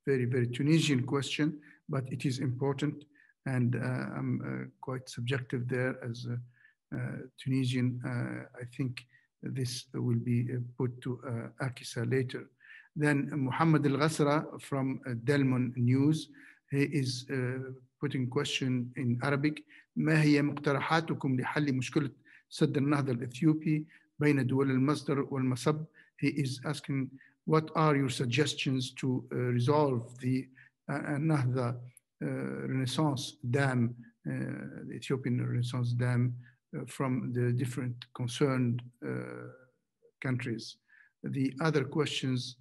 very, very Tunisian question, but it is important. And I'm quite subjective there as a Tunisian. I think this will be put to Akisa later. Then Muhammad Al-Ghasra from Delmon News, he is putting question in Arabic. ما هي مقترحاتكم لحل مشكلة سد النهضة الإثيوبي بين دول المصدر والمصب? He is asking, what are your suggestions to resolve the Nahda Renaissance Dam, the Ethiopian Renaissance Dam, from the different concerned countries? The other questions,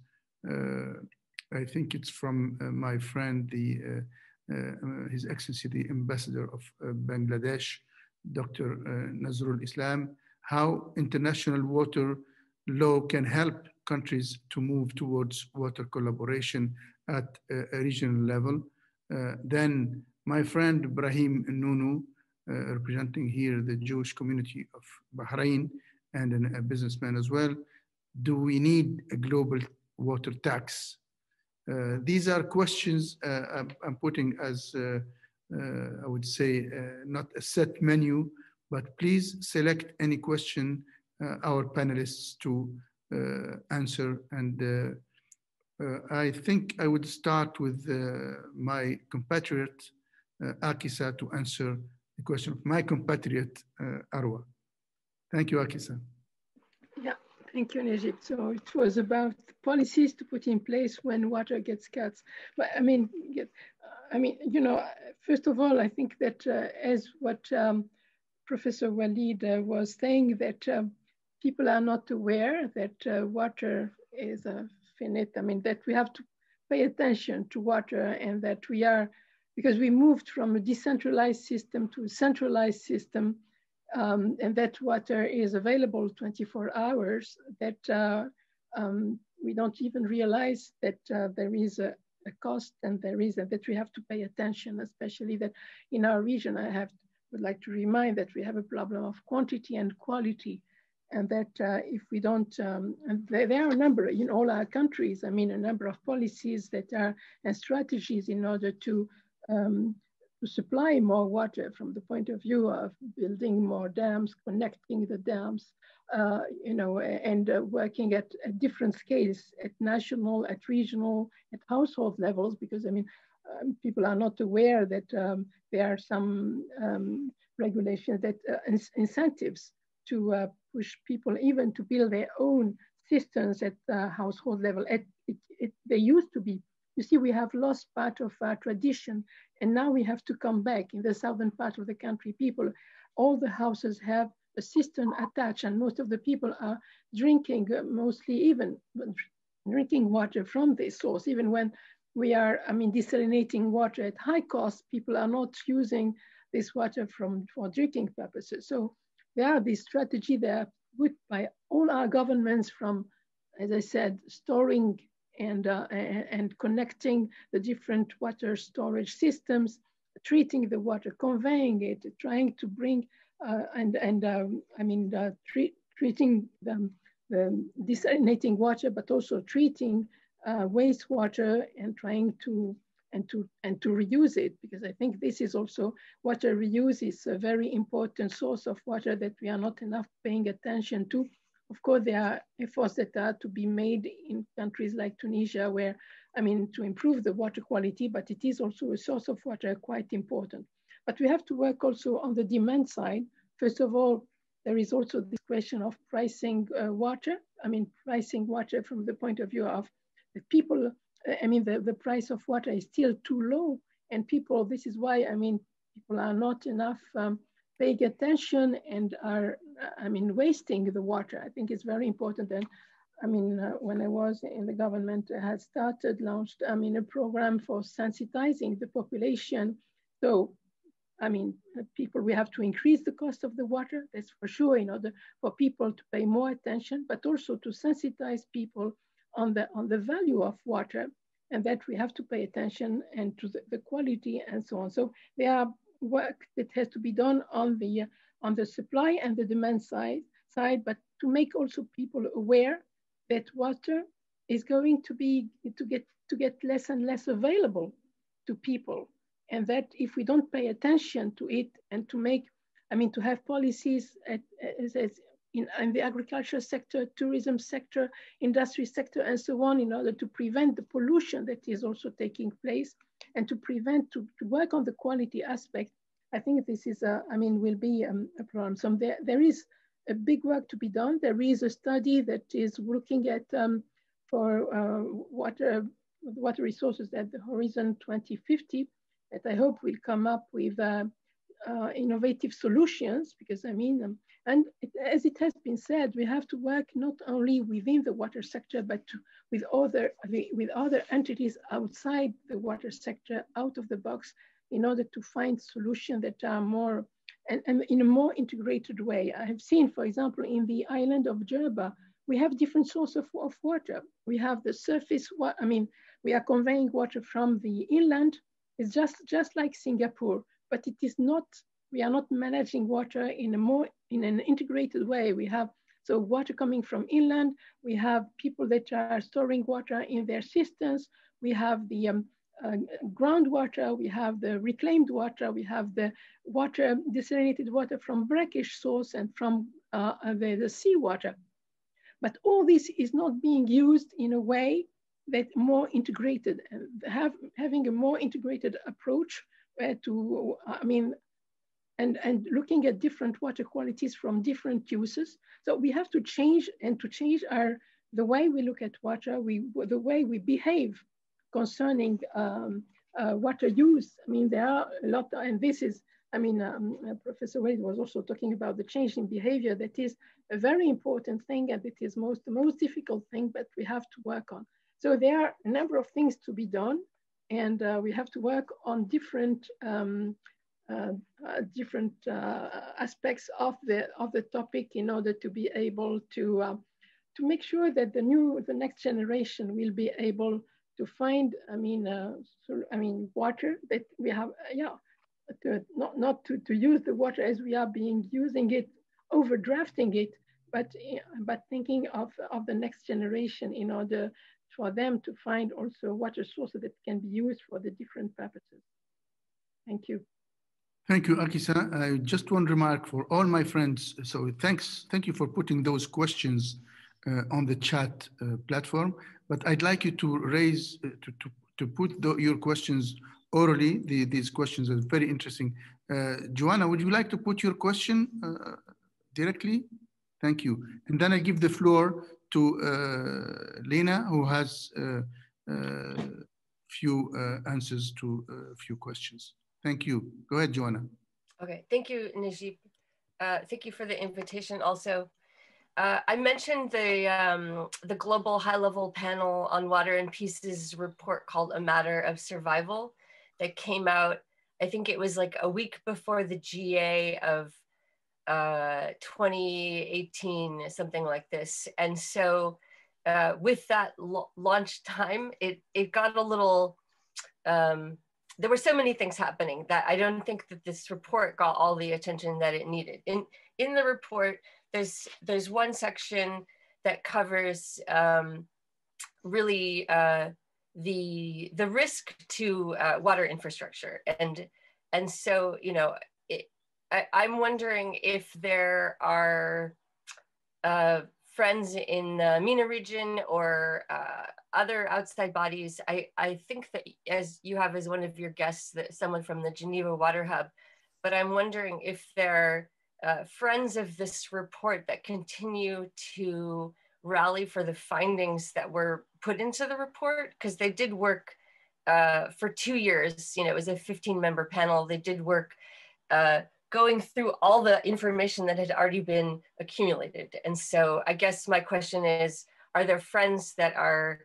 I think it's from my friend, His Excellency, the Ambassador of Bangladesh, Dr. Nazrul Islam, how international water law can help countries to move towards water collaboration at a regional level. Then my friend Ibrahim Nunu, representing here the Jewish community of Bahrain and a businessman as well. Do we need a global water tax? These are questions I'm putting as, I would say, not a set menu, but please select any question our panelists to answer. And I think I would start with my compatriot, Akisa, to answer the question of my compatriot, Arwa. Thank you, Akisa. Yeah, thank you, Nejib. So it was about policies to put in place when water gets cut. But I mean, you know, first of all, I think that as what Professor Walid was saying, that people are not aware that water is finite. I mean, that we have to pay attention to water, and that we are, because we moved from a decentralized system to a centralized system, and that water is available 24 hours, that we don't even realize that there is a cost, and there is that we have to pay attention, especially that in our region, would like to remind that we have a problem of quantity and quality, and that if we don't, and there are a number in all our countries, I mean, a number of policies that are, and strategies in order to supply more water from the point of view of building more dams, connecting the dams, you know, and working at different scales, at national, at regional, at household levels, because I mean, people are not aware that there are some regulations that incentives to push people even to build their own systems at the household level. They used to be. You see, we have lost part of our tradition, and now we have to come back. In the southern part of the country, people, all the houses have a cistern attached, and most of the people are drinking, mostly even drinking water from this source. Even when we are, I mean, desalinating water at high cost, people are not using this water for drinking purposes. So there are these strategies that are put by all our governments from as I said, storing and connecting the different water storage systems, treating the water, conveying it, trying to bring treating the desalinating water, but also treating wastewater and trying to reuse it, because I think this is also water reuse is a very important source of water that we are not enough paying attention to. Of course, there are efforts that are to be made in countries like Tunisia, where, to improve the water quality, but it is also a source of water quite important. But we have to work also on the demand side. First of all, there is also this question of pricing water. Pricing water from the point of view of the people. The price of water is still too low, and people, this is why, people are not enough paying attention and are, wasting the water. I think it's very important. And when I was in the government, I had launched a program for sensitizing the population. So, people, we have to increase the cost of the water, that's for sure, in order for people to pay more attention, but also to sensitize people on the value of water, and that we have to pay attention and to the quality and so on. So there are work that has to be done on the supply and the demand side, but to make also people aware that water is going to get less and less available to people, and that if we don't pay attention to it and to make, to have policies in the agriculture sector, tourism sector, industry sector, and so on, in order to prevent the pollution that is also taking place, and to work on the quality aspect, I think this is will be a problem. So there is a big work to be done. There is a study that is looking at for water resources at the Horizon 2050, that I hope will come up with innovative solutions, because as it has been said, we have to work not only within the water sector, but with other entities outside the water sector, out of the box, in order to find solutions that are more and in a more integrated way. I have seen, for example, in the island of Jerba, we have different sources of water. We have the surface, we are conveying water from the inland. It's just like Singapore, but it is not, we are not managing water in an integrated way. We have water coming from inland. We have people that are storing water in their systems. We have the groundwater. We have the reclaimed water. We have the water, desalinated water from brackish source and from the seawater. But all this is not being used in a way that more integrated, having a more integrated approach to, and looking at different water qualities from different uses. So we have to change the way we look at water, the way we behave concerning water use. There are a lot, and this is, Professor Wade was also talking about the change in behavior. That is a very important thing, and it is the most difficult thing, but we have to work on. So there are a number of things to be done, and we have to work on different aspects of the topic in order to be able to make sure that the next generation will be able to find, water that we have, not to use the water as we are using it, overdrafting it, but thinking of the next generation in order for them to find also water sources that can be used for the different purposes. Thank you. Thank you, Akisa. Just one remark for all my friends. So thank you for putting those questions on the chat platform. But I'd like you to raise, to put your questions orally. These questions are very interesting. Joanna, would you like to put your question directly? Thank you. And then I give the floor to Lena, who has few answers to a few questions. Thank you. Go ahead, Joanna. Okay, thank you, Nejib. Thank you for the invitation also. I mentioned the global high-level panel on water and peace's report called A Matter of Survival that came out, I think it was like a week before the GA of 2018, something like this. And so with that launch time, it got a little, there were so many things happening that I don't think that this report got all the attention that it needed. In the report, there's one section that covers really the risk to water infrastructure, and so, you know, I'm wondering if there are friends in the MENA region or other outside bodies. I think that, as you have as one of your guests, that someone from the Geneva Water Hub, but I'm wondering if there are friends of this report that continue to rally for the findings that were put into the report, because they did work for 2 years. You know, it was a 15-member panel. They did work going through all the information that had already been accumulated. And so I guess my question is, are there friends that are,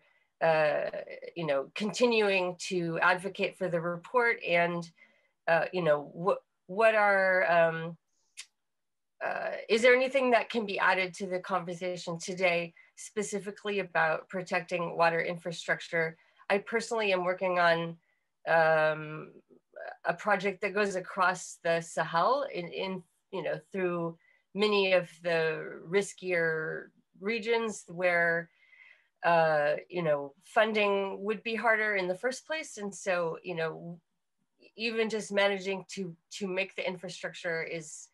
you know, continuing to advocate for the report? And, you know, what are, is there anything that can be added to the conversation today, specifically about protecting water infrastructure? I personally am working on a project that goes across the Sahel in you know, through many of the riskier regions where you know, funding would be harder in the first place. And so, you know, even just managing to make the infrastructure is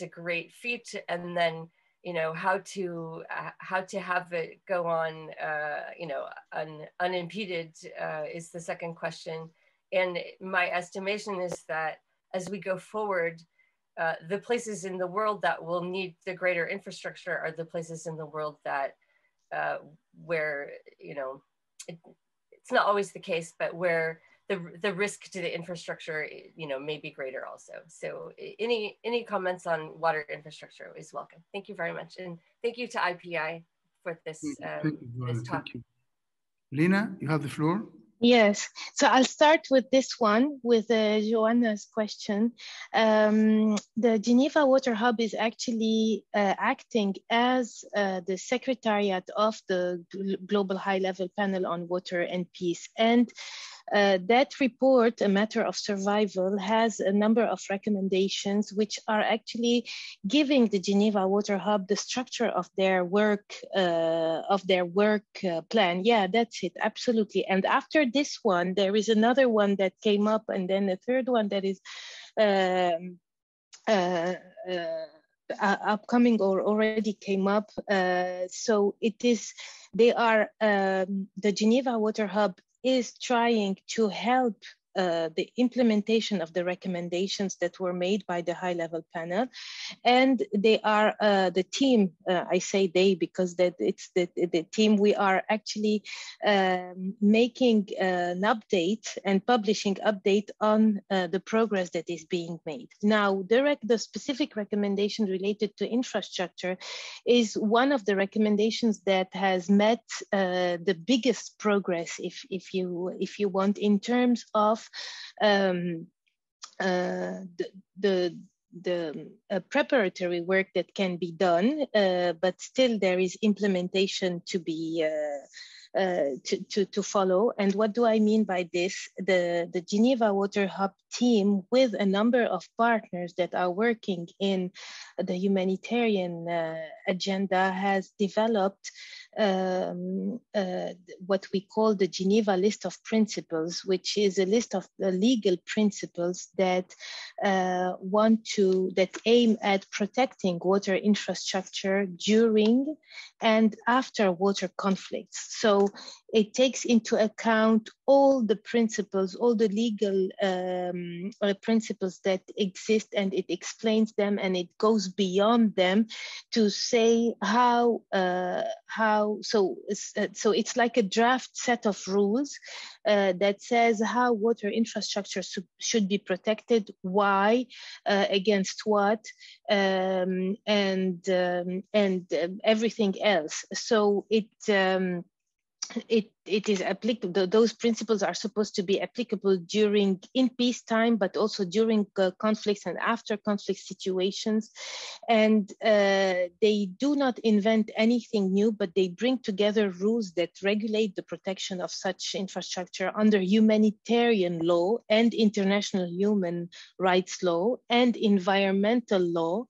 a great feat. And then, you know, how to have it go on, you know, unimpeded is the second question. And my estimation is that as we go forward, the places in the world that will need the greater infrastructure are the places in the world that where, you know, it's not always the case, but where the risk to the infrastructure, you know, may be greater also. So any comments on water infrastructure is welcome. Thank you very much. And thank you to IPI for this, this talk. Thank you. Lena, you have the floor. Yes, so I'll start with this one, with Joanna's question. The Geneva Water Hub is actually acting as the secretariat of the Global High-Level Panel on Water and Peace. And that report, A Matter of Survival, has a number of recommendations which are actually giving the Geneva Water Hub the structure of their work plan. Yeah, that's it, absolutely. And after this one, there is another one that came up, and then a third one that is upcoming or already came up. So it is, they are, the Geneva Water Hub is trying to help the implementation of the recommendations that were made by the high-level panel. And they are the team, I say they because that it's the team, we are actually making an update and publishing update on the progress that is being made. Now, the specific recommendation related to infrastructure is one of the recommendations that has met the biggest progress, if you want, in terms of the preparatory work that can be done, but still there is implementation to be to follow. And what do I mean by this? The Geneva Water Hub team, with a number of partners that are working in the humanitarian agenda, has developed what we call the Geneva List of Principles, which is a list of the legal principles that that aim at protecting water infrastructure during and after water conflicts. So it takes into account all the principles, all the legal principles that exist, and it explains them, and it goes beyond them to say how so it's like a draft set of rules that says how water infrastructure should be protected, why, against what, and everything else. So it is applicable. Those principles are supposed to be applicable in peacetime, but also during conflicts and after conflict situations. And they do not invent anything new, but they bring together rules that regulate the protection of such infrastructure under humanitarian law and international human rights law and environmental law.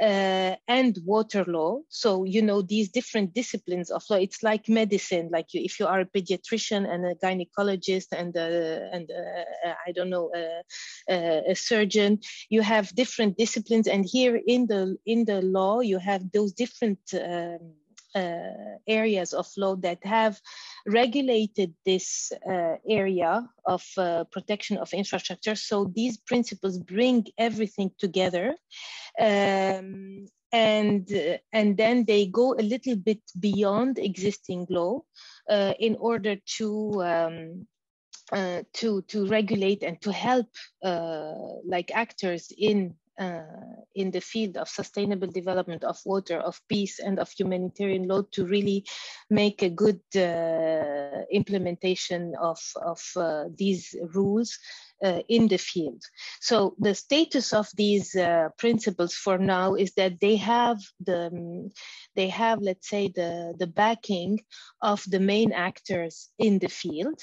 And water law. So, you know, these different disciplines of law, it's like medicine, like if you are a pediatrician and a gynecologist and I don't know, a surgeon, you have different disciplines. And here in the law, you have those different areas of law that have regulated this area of protection of infrastructure. So these principles bring everything together. And then they go a little bit beyond existing law in order to regulate and to help like actors in the field of sustainable development, of water, of peace, and of humanitarian law to really make a good implementation of these rules in the field. So the status of these principles for now is that they have let's say the backing of the main actors in the field.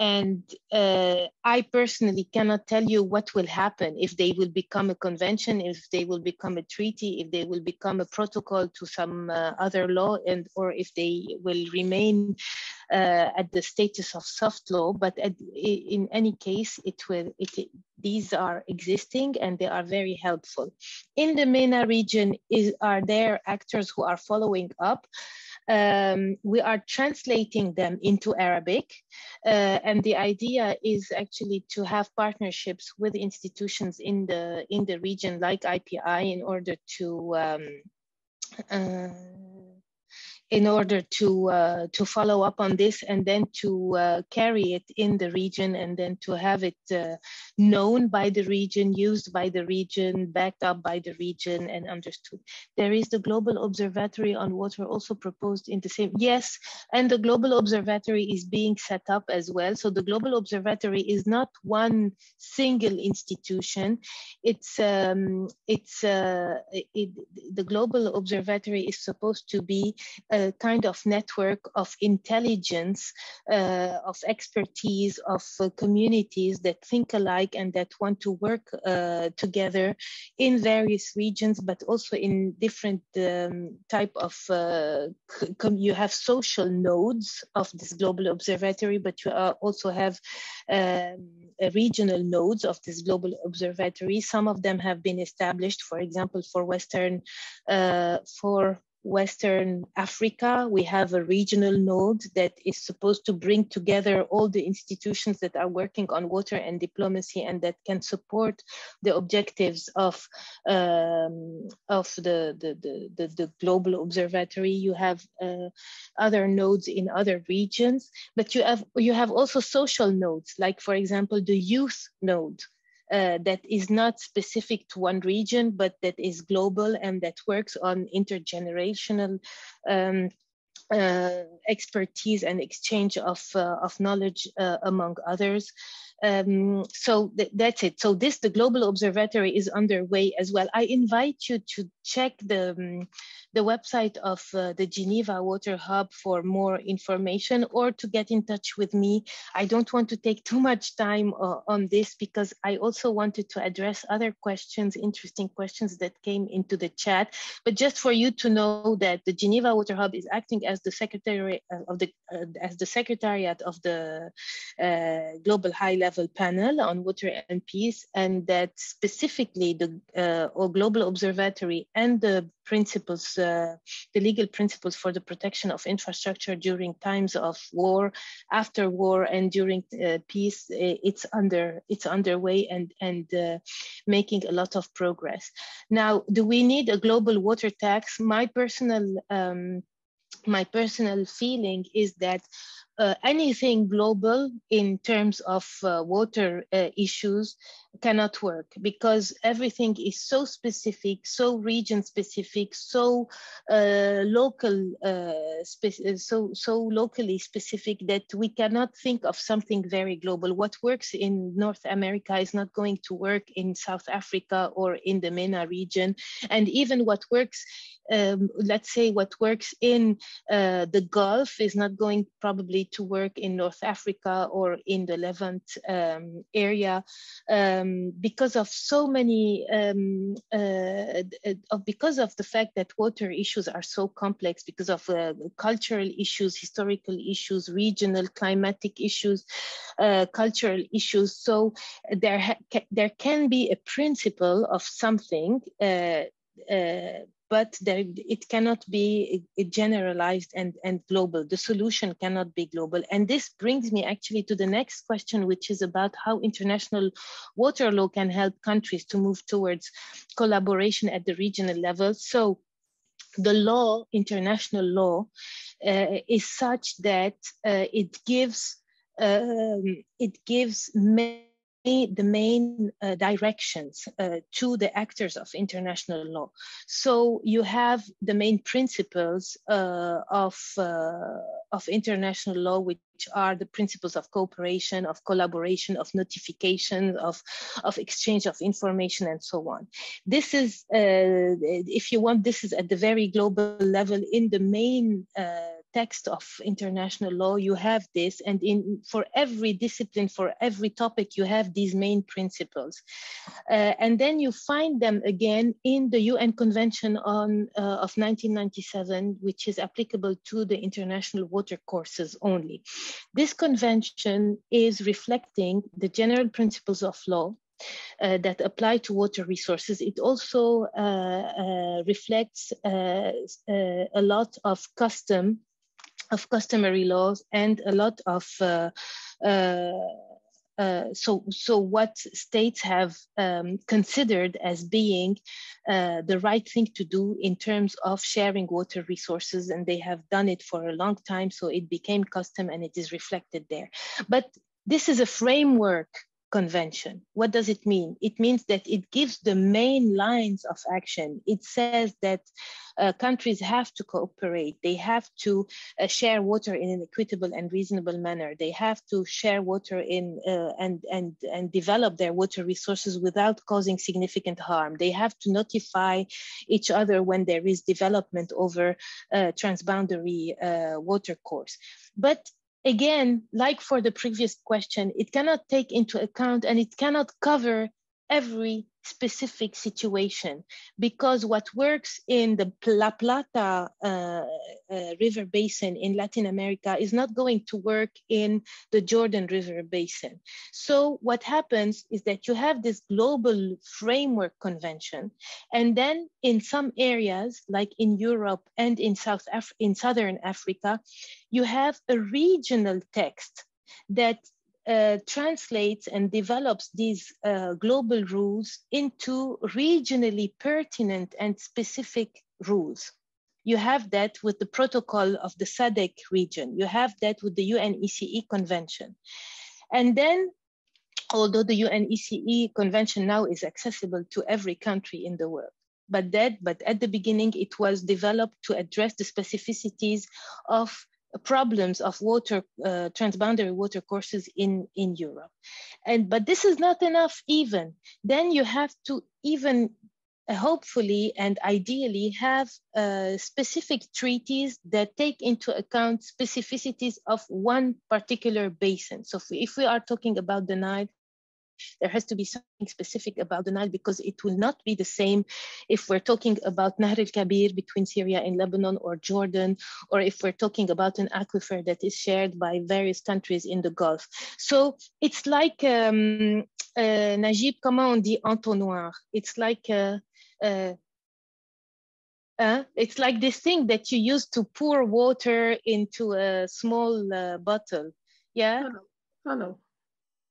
And I personally cannot tell you what will happen, if they will become a convention, if they will become a treaty, if they will become a protocol to some other law, or if they will remain at the status of soft law. But in any case, these are existing and they are very helpful. In the MENA region are there actors who are following up. We are translating them into Arabic, and the idea is actually to have partnerships with institutions in the region like IPI in order to follow up on this, and then to carry it in the region, and then to have it known by the region, used by the region, backed up by the region, and understood. There is the Global Observatory on Water also proposed in the same, yes, and the Global Observatory is being set up as well. So the Global Observatory is not one single institution. The Global Observatory is supposed to be a kind of network of intelligence, of expertise, of communities that think alike and that want to work together in various regions, but also in different type of, you have social nodes of this Global Observatory, but you also have regional nodes of this Global Observatory. Some of them have been established, for example, for Western Africa, we have a regional node that is supposed to bring together all the institutions that are working on water and diplomacy and that can support the objectives of the Global Observatory. You have other nodes in other regions, but you have also social nodes, like for example, the youth node. That is not specific to one region, but that is global and that works on intergenerational expertise and exchange of knowledge among others. So that's it. So the Global Observatory is underway as well. I invite you to check the website of the Geneva Water Hub for more information, or to get in touch with me. I don't want to take too much time on this because I also wanted to address other questions, interesting questions that came into the chat. But just for you to know that the Geneva Water Hub is acting as the secretariat of the Global High-Level Panel on Water and Peace, and that specifically the Global Observatory and the principles, the legal principles for the protection of infrastructure during times of war, after war, and during peace, it's underway and making a lot of progress. Now, do we need a global water tax? My personal feeling is that anything global in terms of water issues cannot work, because everything is so specific, so region specific, so local, so locally specific that we cannot think of something very global. What works in North America is not going to work in South Africa or in the MENA region, and even what works, let's say what works in the Gulf is not going probably to work in North Africa or in the Levant area, because of so many, because of the fact that water issues are so complex, because of cultural issues, historical issues, regional climatic issues, cultural issues. So there can be a principle of something, but it cannot be generalized and global. The solution cannot be global. And this brings me actually to the next question, which is about how international water law can help countries to move towards collaboration at the regional level. So the law, international law, is such that it gives the main directions to the actors of international law. So you have the main principles of international law, which are the principles of cooperation, of collaboration, of notification, of exchange of information, and so on. This is, if you want, this is at the very global level. In the main text of international law, you have this, and for every discipline, for every topic, you have these main principles. And then you find them again in the UN Convention of 1997, which is applicable to the international water courses only. This convention is reflecting the general principles of law that apply to water resources. It also reflects a lot of customary laws and a lot of so what states have considered as being the right thing to do in terms of sharing water resources, and they have done it for a long time, so it became custom and it is reflected there. But this is a framework convention. What does it mean? It means that it gives the main lines of action. It says that countries have to cooperate. They have to share water in an equitable and reasonable manner. They have to share water in and develop their water resources without causing significant harm. They have to notify each other when there is development over transboundary water course. But again, like for the previous question, it cannot take into account and it cannot cover every specific situation, because what works in the La Plata river basin in Latin America is not going to work in the Jordan River basin. So what happens is that you have this global framework convention, and then in some areas, like in Europe and in Southern Africa, you have a regional text that translates and develops these global rules into regionally pertinent and specific rules. You have that with the protocol of the SADC region. You have that with the UNECE convention. And then, although the UNECE convention now is accessible to every country in the world, but at the beginning, it was developed to address the specificities of problems of water, transboundary water courses in Europe. But this is not enough even. Then you have to even hopefully and ideally have specific treaties that take into account specificities of one particular basin. So if we are talking about the Nile, there has to be something specific about the Nile, because it will not be the same if we're talking about Nahr al-Kabir between Syria and Lebanon or Jordan, or if we're talking about an aquifer that is shared by various countries in the Gulf. So it's like, Nejib, comment on dit entonnoir? It's like it's like this thing that you use to pour water into a small bottle. Yeah? Funnel.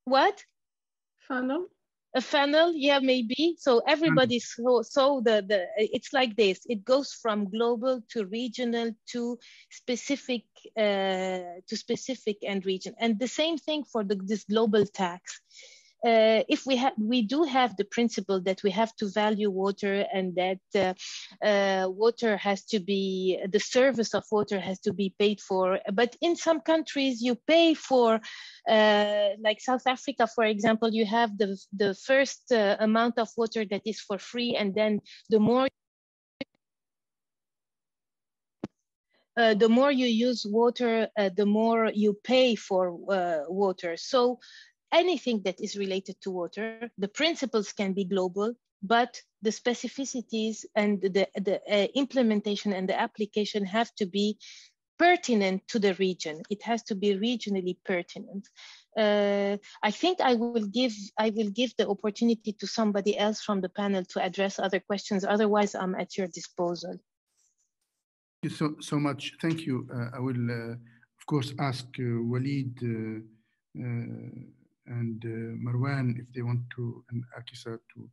What? Funnel. A funnel, yeah, maybe. So everybody saw it's like this. It goes from global to regional to specific and region. And the same thing for this global tax. If we do have the principle that we have to value water, and that water has to be, the service of water has to be paid for. But in some countries you pay for, like South Africa, for example, you have the first amount of water that is for free, and then the more you use water, the more you pay for water. So anything that is related to water, the principles can be global, but the specificities and the implementation and the application have to be pertinent to the region. It has to be regionally pertinent. I think I will give the opportunity to somebody else from the panel to address other questions. Otherwise, I'm at your disposal. Thank you so much. Thank you. I will, of course, ask Walid and Marwan if they want to, and Akisa to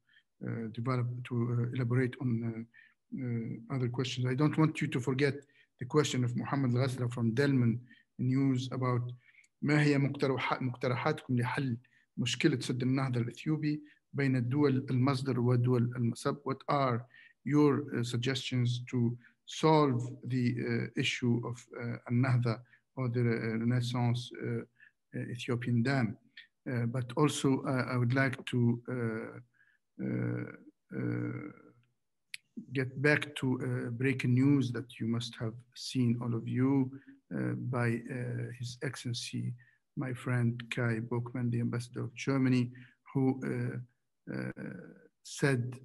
elaborate on other questions. I don't want you to forget the question of Mohammed Ghazla from Delman News about ما هي مقترحاتكم لحل مشكلة سد النهضة الإثيوبي بين الدول المصدر ودول المصب. What are your suggestions to solve the issue of النهضة or the Renaissance Ethiopian Dam? But also I would like to get back to breaking news that you must have seen, all of you, by His Excellency, my friend Kai Bockmann, the ambassador of Germany, who said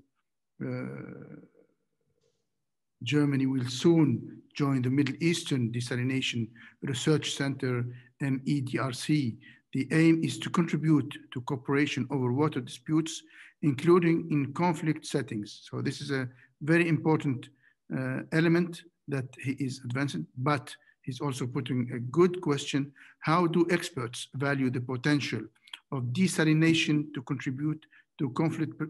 Germany will soon join the Middle Eastern Desalination Research Center, MEDRC. The aim is to contribute to cooperation over water disputes, including in conflict settings. So this is a very important element that he is advancing, but he's also putting a good question. How do experts value the potential of desalination to contribute to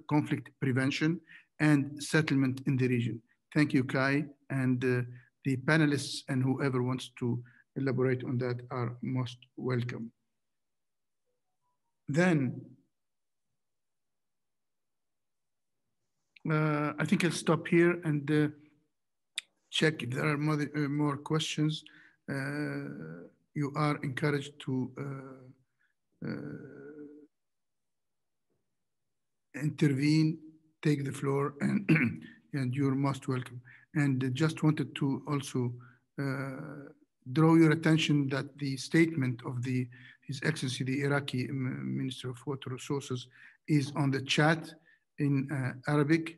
conflict prevention and settlement in the region? Thank you, Kai, and the panelists and whoever wants to elaborate on that are most welcome. Then, I think I'll stop here and check if there are more questions. You are encouraged to intervene, take the floor, and you're most welcome. And just wanted to also draw your attention that the statement of His Excellency, the Iraqi Minister of Water Resources, is on the chat in Arabic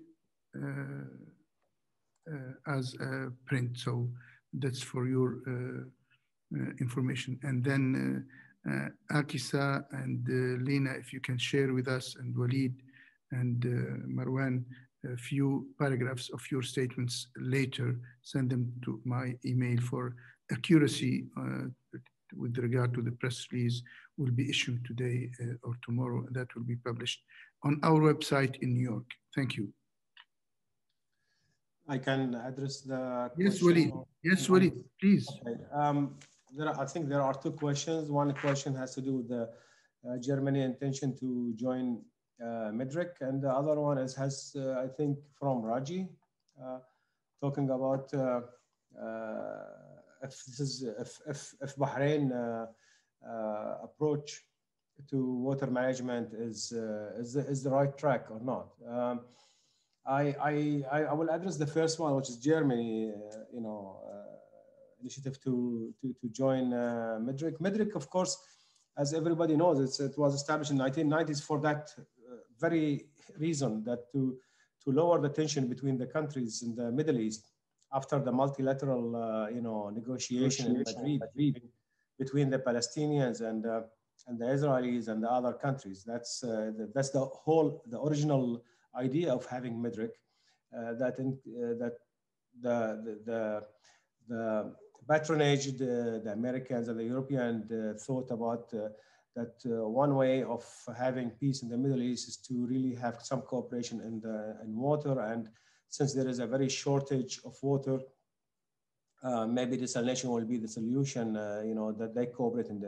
as print. So that's for your information. And then Akisa and Lena, if you can share with us, and Walid and Marwan, a few paragraphs of your statements later, send them to my email for accuracy with regard to the press release will be issued today or tomorrow. That will be published on our website in New York. Thank you. I can address the yes, question. Walid. Yes, Walid, please. Okay. I think there are two questions. One question has to do with the Germany intention to join MEDRC, and the other one has I think from Raji, talking about if Bahrain approach to water management is the right track or not. I will address the first one, which is Germany, initiative to join MEDRC. MEDRC, of course, as everybody knows, it was established in the 1990s for that very reason, that to lower the tension between the countries in the Middle East after the multilateral negotiation in Madrid between the Palestinians and the Israelis and the other countries. That's the original idea of having MEDRC, that the patronage, the Americans and the Europeans thought about that one way of having peace in the Middle East is to really have some cooperation in water. And since there is a very shortage of water, maybe desalination will be the solution, that they cooperate in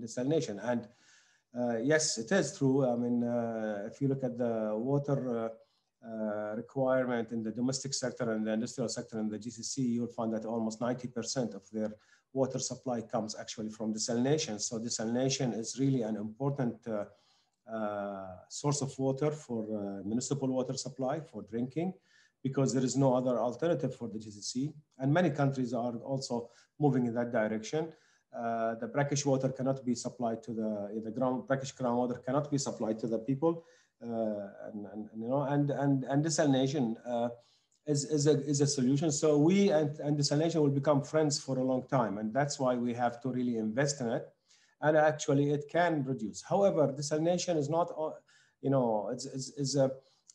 desalination. And yes, it is true. I mean, if you look at the water requirement in the domestic sector and the industrial sector in the GCC, you'll find that almost 90% of their water supply comes actually from desalination. So desalination is really an important source of water for municipal water supply, for drinking, because there is no other alternative for the GCC. And many countries are also moving in that direction. The brackish water cannot be supplied to the brackish groundwater cannot be supplied to the people. And desalination is a solution. So we and desalination will become friends for a long time, and that's why we have to really invest in it. And actually, it can reduce. However, desalination is not,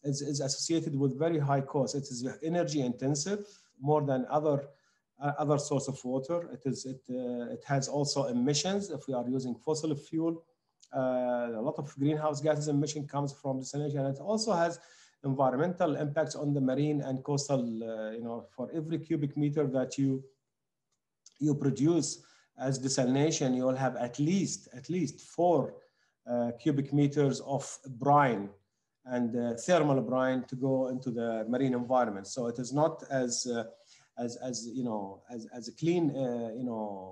is associated with very high costs. It is energy intensive more than other source of water. It has also emissions if we are using fossil fuel. A lot of greenhouse gases emission comes from desalination, and it also has environmental impacts on the marine and coastal. For every cubic meter that you produce as desalination, you will have at least 4 cubic meters of brine and thermal brine to go into the marine environment. So it is not as a clean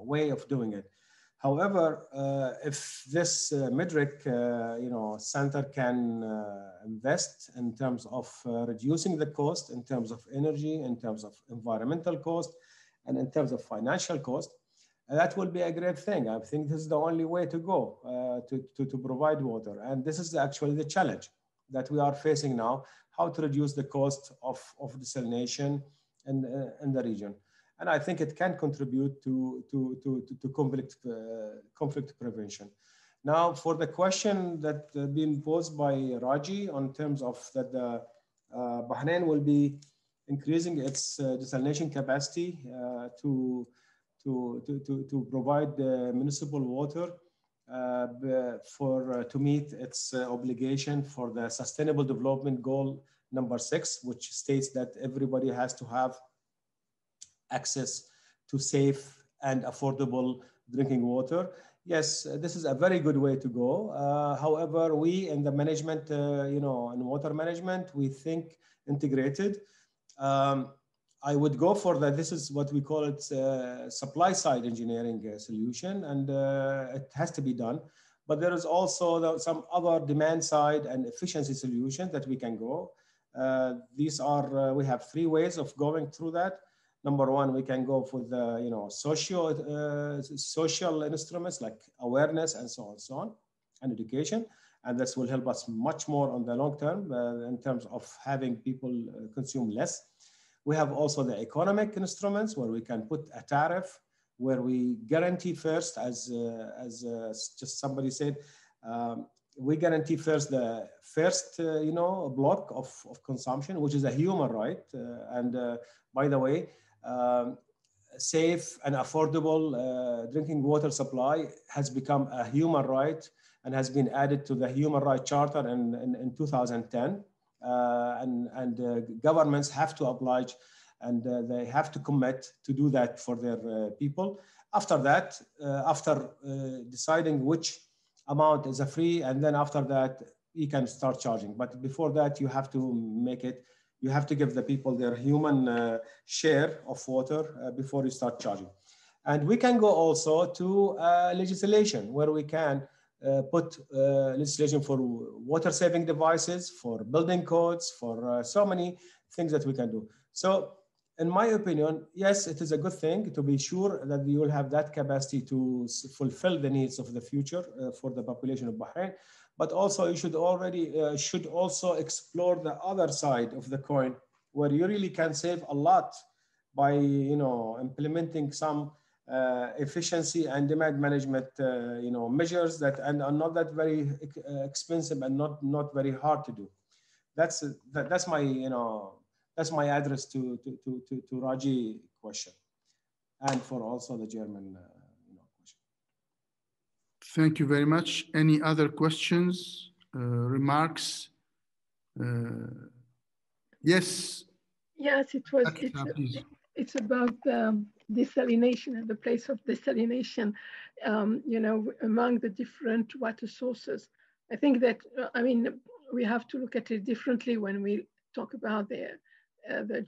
way of doing it. However, if this MIDRC center can invest in terms of reducing the cost, in terms of energy, in terms of environmental cost, and in terms of financial cost, that will be a great thing. I think this is the only way to go to provide water. And this is actually the challenge that we are facing now, how to reduce the cost of desalination in the region. And I think it can contribute to conflict prevention. Now, for the question that been posed by Raji on terms of that Bahrain will be increasing its desalination capacity to provide municipal water to meet its obligation for the Sustainable Development Goal number 6, which states that everybody has to have access to safe and affordable drinking water. Yes, this is a very good way to go. However, we in the management, in water management, we think integrated. I would go for that. This is what we call it supply side engineering solution, and it has to be done. But there is also some other demand side and efficiency solutions that we can go. These are, we have 3 ways of going through that. Number 1, we can go for the social instruments like awareness and so on, and education. And this will help us much more on the long term in terms of having people consume less. We have also the economic instruments where we can put a tariff, where we guarantee first, as just somebody said, we guarantee first the first block of consumption, which is a human right. And by the way, safe and affordable drinking water supply has become a human right and has been added to the Human Rights Charter in 2010. And governments have to oblige, and they have to commit to do that for their people. After that, after deciding which amount is a free, and then after that, you can start charging. But before that, you have to make it, you have to give the people their human share of water before you start charging. And we can go also to legislation where we can put legislation for water saving devices, for building codes, for so many things that we can do. So in my opinion, yes, it is a good thing to be sure that you will have that capacity to fulfill the needs of the future for the population of Bahrain. But also you should also explore the other side of the coin, where you really can save a lot by implementing some efficiency and demand management measures that are not that very expensive and not very hard to do. That's my address to Raji question, and for also the German question. Thank you very much. Any other questions, remarks? Yes. Yes, it's about desalination and the place of desalination, you know, among the different water sources. I think that, I mean, we have to look at it differently when we talk about the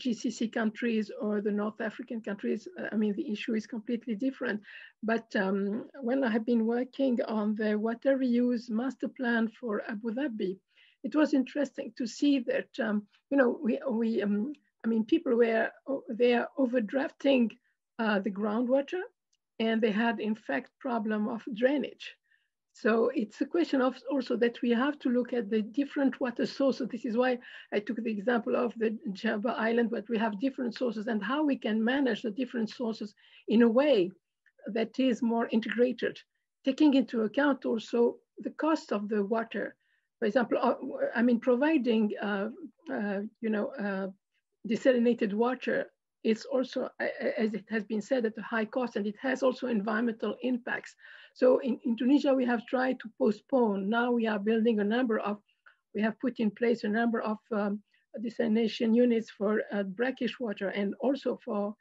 GCC countries or the North African countries. I mean, the issue is completely different. But when I have been working on the water reuse master plan for Abu Dhabi, it was interesting to see that, you know, I mean, people were there overdrafting the groundwater, and they had, in fact, problem of drainage. So it's a question of also that we have to look at the different water sources. This is why I took the example of the Java Island, but we have different sources and how we can manage the different sources in a way that is more integrated, taking into account also the cost of the water. For example, I mean, providing, you know, desalinated water is also, as it has been said, at a high cost, and it has also environmental impacts. So in Tunisia, we have tried to postpone. Now we are building a number of, we have put in place a number of desalination units for brackish water and also for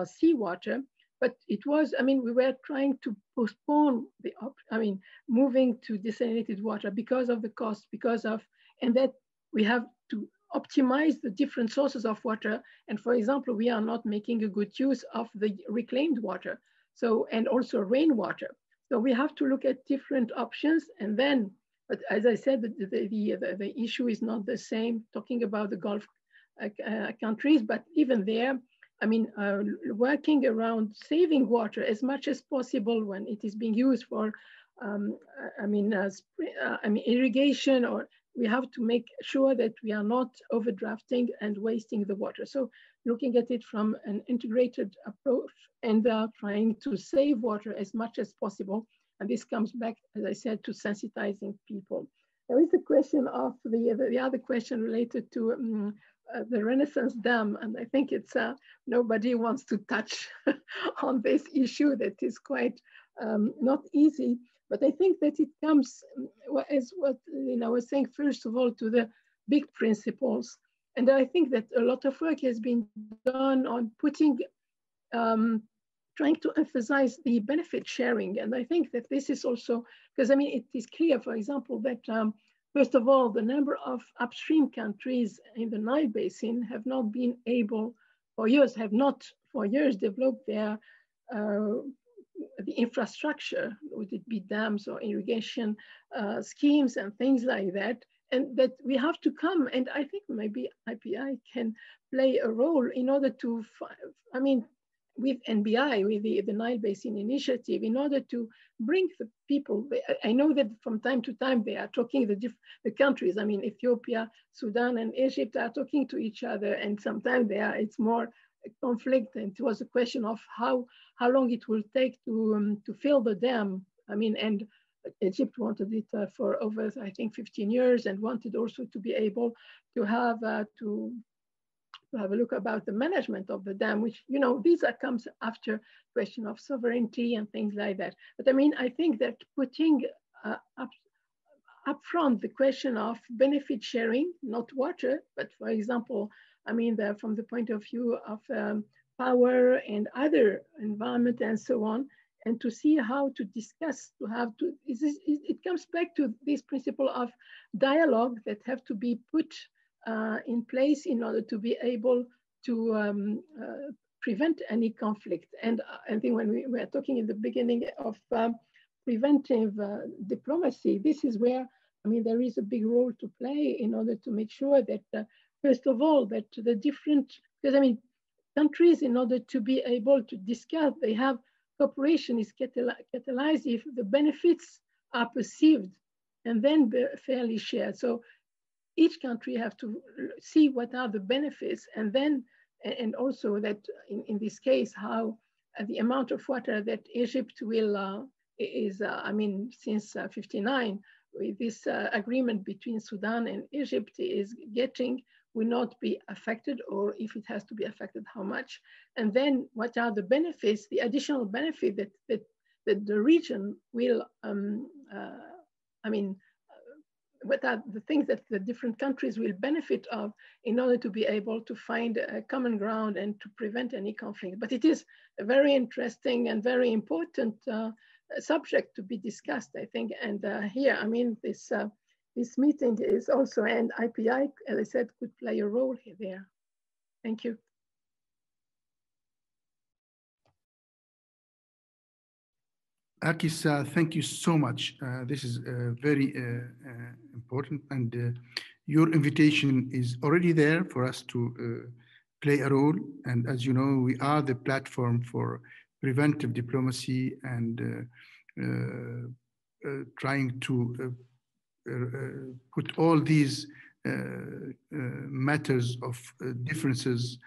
seawater. But it was, I mean, we were trying to postpone the, I mean, moving to desalinated water because of the cost, because of, and that we have to optimize the different sources of water. And for example, we are not making a good use of the reclaimed water. So, and also rainwater. So we have to look at different options. And then, but as I said, the issue is not the same talking about the Gulf countries, but even there, I mean, working around saving water as much as possible when it is being used for, I mean, irrigation, or we have to make sure that we are not overdrafting and wasting the water. So looking at it from an integrated approach and trying to save water as much as possible. And this comes back, as I said, to sensitizing people. There is a question of the other question related to the Renaissance Dam. And I think it's, nobody wants to touch on this issue that is quite not easy. But I think that it comes, as what I was saying, first of all, to the big principles. And I think that a lot of work has been done on putting, trying to emphasize the benefit sharing. And I think that this is also, because I mean, it is clear, for example, that first of all, the number of upstream countries in the Nile Basin have not been able, for years, developed their the infrastructure, would it be dams or irrigation schemes and things like that, and that we have to come, and I think maybe IPI can play a role in order to, I mean, with NBI, with the Nile Basin Initiative, in order to bring the people. I know that from time to time they are talking, the countries, I mean, Ethiopia, Sudan, and Egypt are talking to each other, and sometimes it's more conflict, and it was a question of how long it will take to fill the dam. I mean, and Egypt wanted it for over, I think, 15 years, and wanted also to be able to have a look about the management of the dam, which, you know, these comes after question of sovereignty and things like that. But I mean, I think that putting up front the question of benefit sharing, not water, but for example, I mean, from the point of view of power and other environment and so on, and to see how to discuss, it comes back to this principle of dialogue that have to be put in place in order to be able to prevent any conflict. And I think when we were talking in the beginning of preventive diplomacy, this is where, I mean, there is a big role to play in order to make sure that, first of all, that the different, because I mean, countries, in order to be able to discuss, they have cooperation is catalyzed if the benefits are perceived and then fairly shared. So each country have to see what are the benefits, and then, and also that in this case, how the amount of water that Egypt will, I mean, since 59, with this agreement between Sudan and Egypt is getting, will not be affected, or if it has to be affected, how much? And then what are the benefits, the additional benefit that that the region will, what are the things that the different countries will benefit of in order to be able to find a common ground and to prevent any conflict. But it is a very interesting and very important subject to be discussed, I think. And here, I mean, this meeting is also, and IPI, as I said, could play a role there. Thank you. Akisa, thank you so much. This is very important, and your invitation is already there for us to play a role. And as you know, we are the platform for preventive diplomacy and trying to put all these matters of differences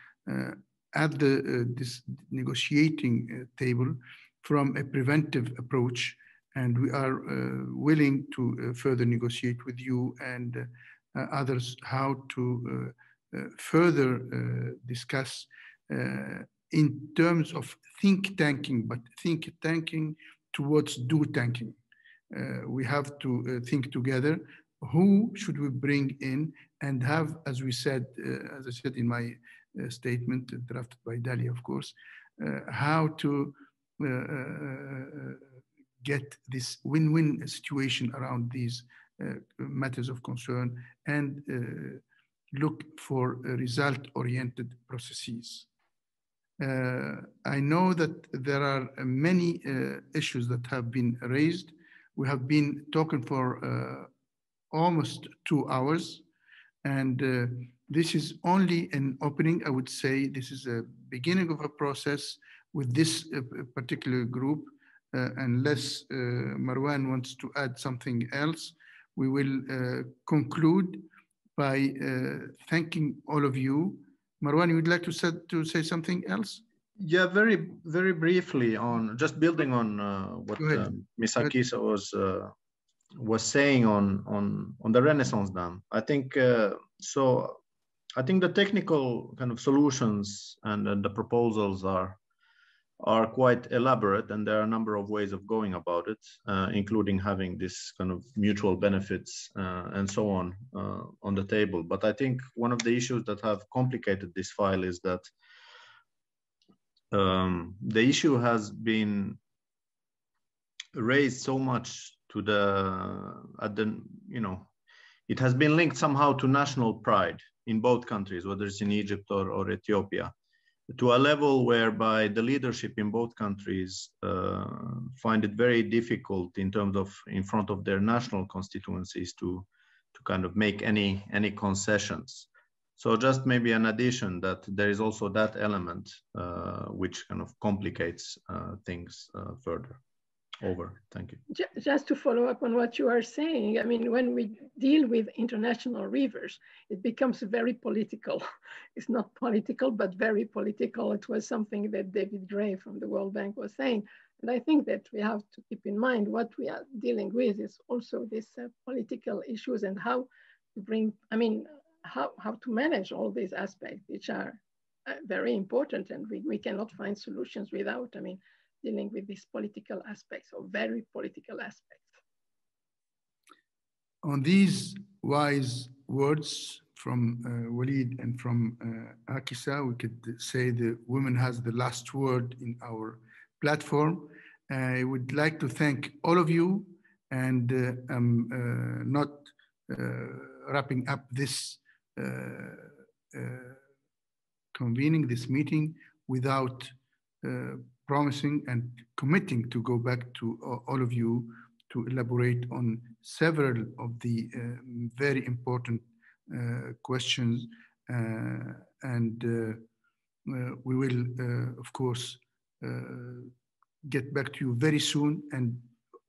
at this negotiating table from a preventive approach, and we are willing to further negotiate with you and others how to further discuss in terms of think tanking, but think tanking towards do tanking. We have to think together, who should we bring in, and have, as we said, as I said in my statement drafted by Dalia, of course, how to get this win-win situation around these matters of concern and look for result-oriented processes. I know that there are many issues that have been raised. We have been talking for almost 2 hours, and this is only an opening. I would say this is a beginning of a process with this particular group. Unless Marwan wants to add something else, we will conclude by thanking all of you. Marwan, you would like to say something else? Yeah, very, very briefly on just building on what Ms. Akisa was saying on the Renaissance Dam. I think so. I think the technical kind of solutions and the proposals are quite elaborate, and there are a number of ways of going about it, including having this kind of mutual benefits and so on the table. But I think one of the issues that have complicated this file is that the issue has been raised so much to it has been linked somehow to national pride in both countries, whether it's in Egypt or Ethiopia, to a level whereby the leadership in both countries find it very difficult in terms of in front of their national constituencies to kind of make any concessions. So just maybe an addition that there is also that element which kind of complicates things further. Over. Thank you. Just to follow up on what you are saying, I mean, when we deal with international rivers, it becomes very political. It's not political, but very political. It was something that David Gray from the World Bank was saying. And I think that we have to keep in mind what we are dealing with is also these political issues and how to bring, I mean, how to manage all these aspects, which are very important, and we cannot find solutions without, I mean, dealing with these political aspects or very political aspects. On these wise words from Walid and from Akisa, we could say the woman has the last word in our platform. I would like to thank all of you, and I'm not wrapping up this convening this meeting without promising and committing to go back to all of you to elaborate on several of the very important questions. And we will, of course, get back to you very soon. And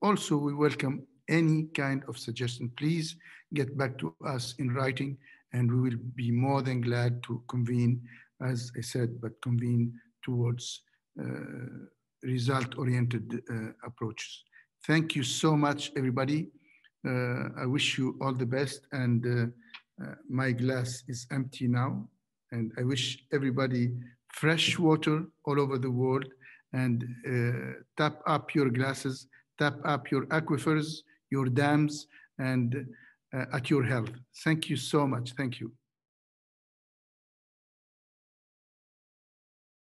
also we welcome any kind of suggestion. Please get back to us in writing, and we will be more than glad to convene, as I said, but convene towards result-oriented approaches. Thank you so much, everybody. I wish you all the best, and my glass is empty now, and I wish everybody fresh water all over the world, and tap up your glasses, tap up your aquifers, your dams, and at your health. Thank you so much. Thank you.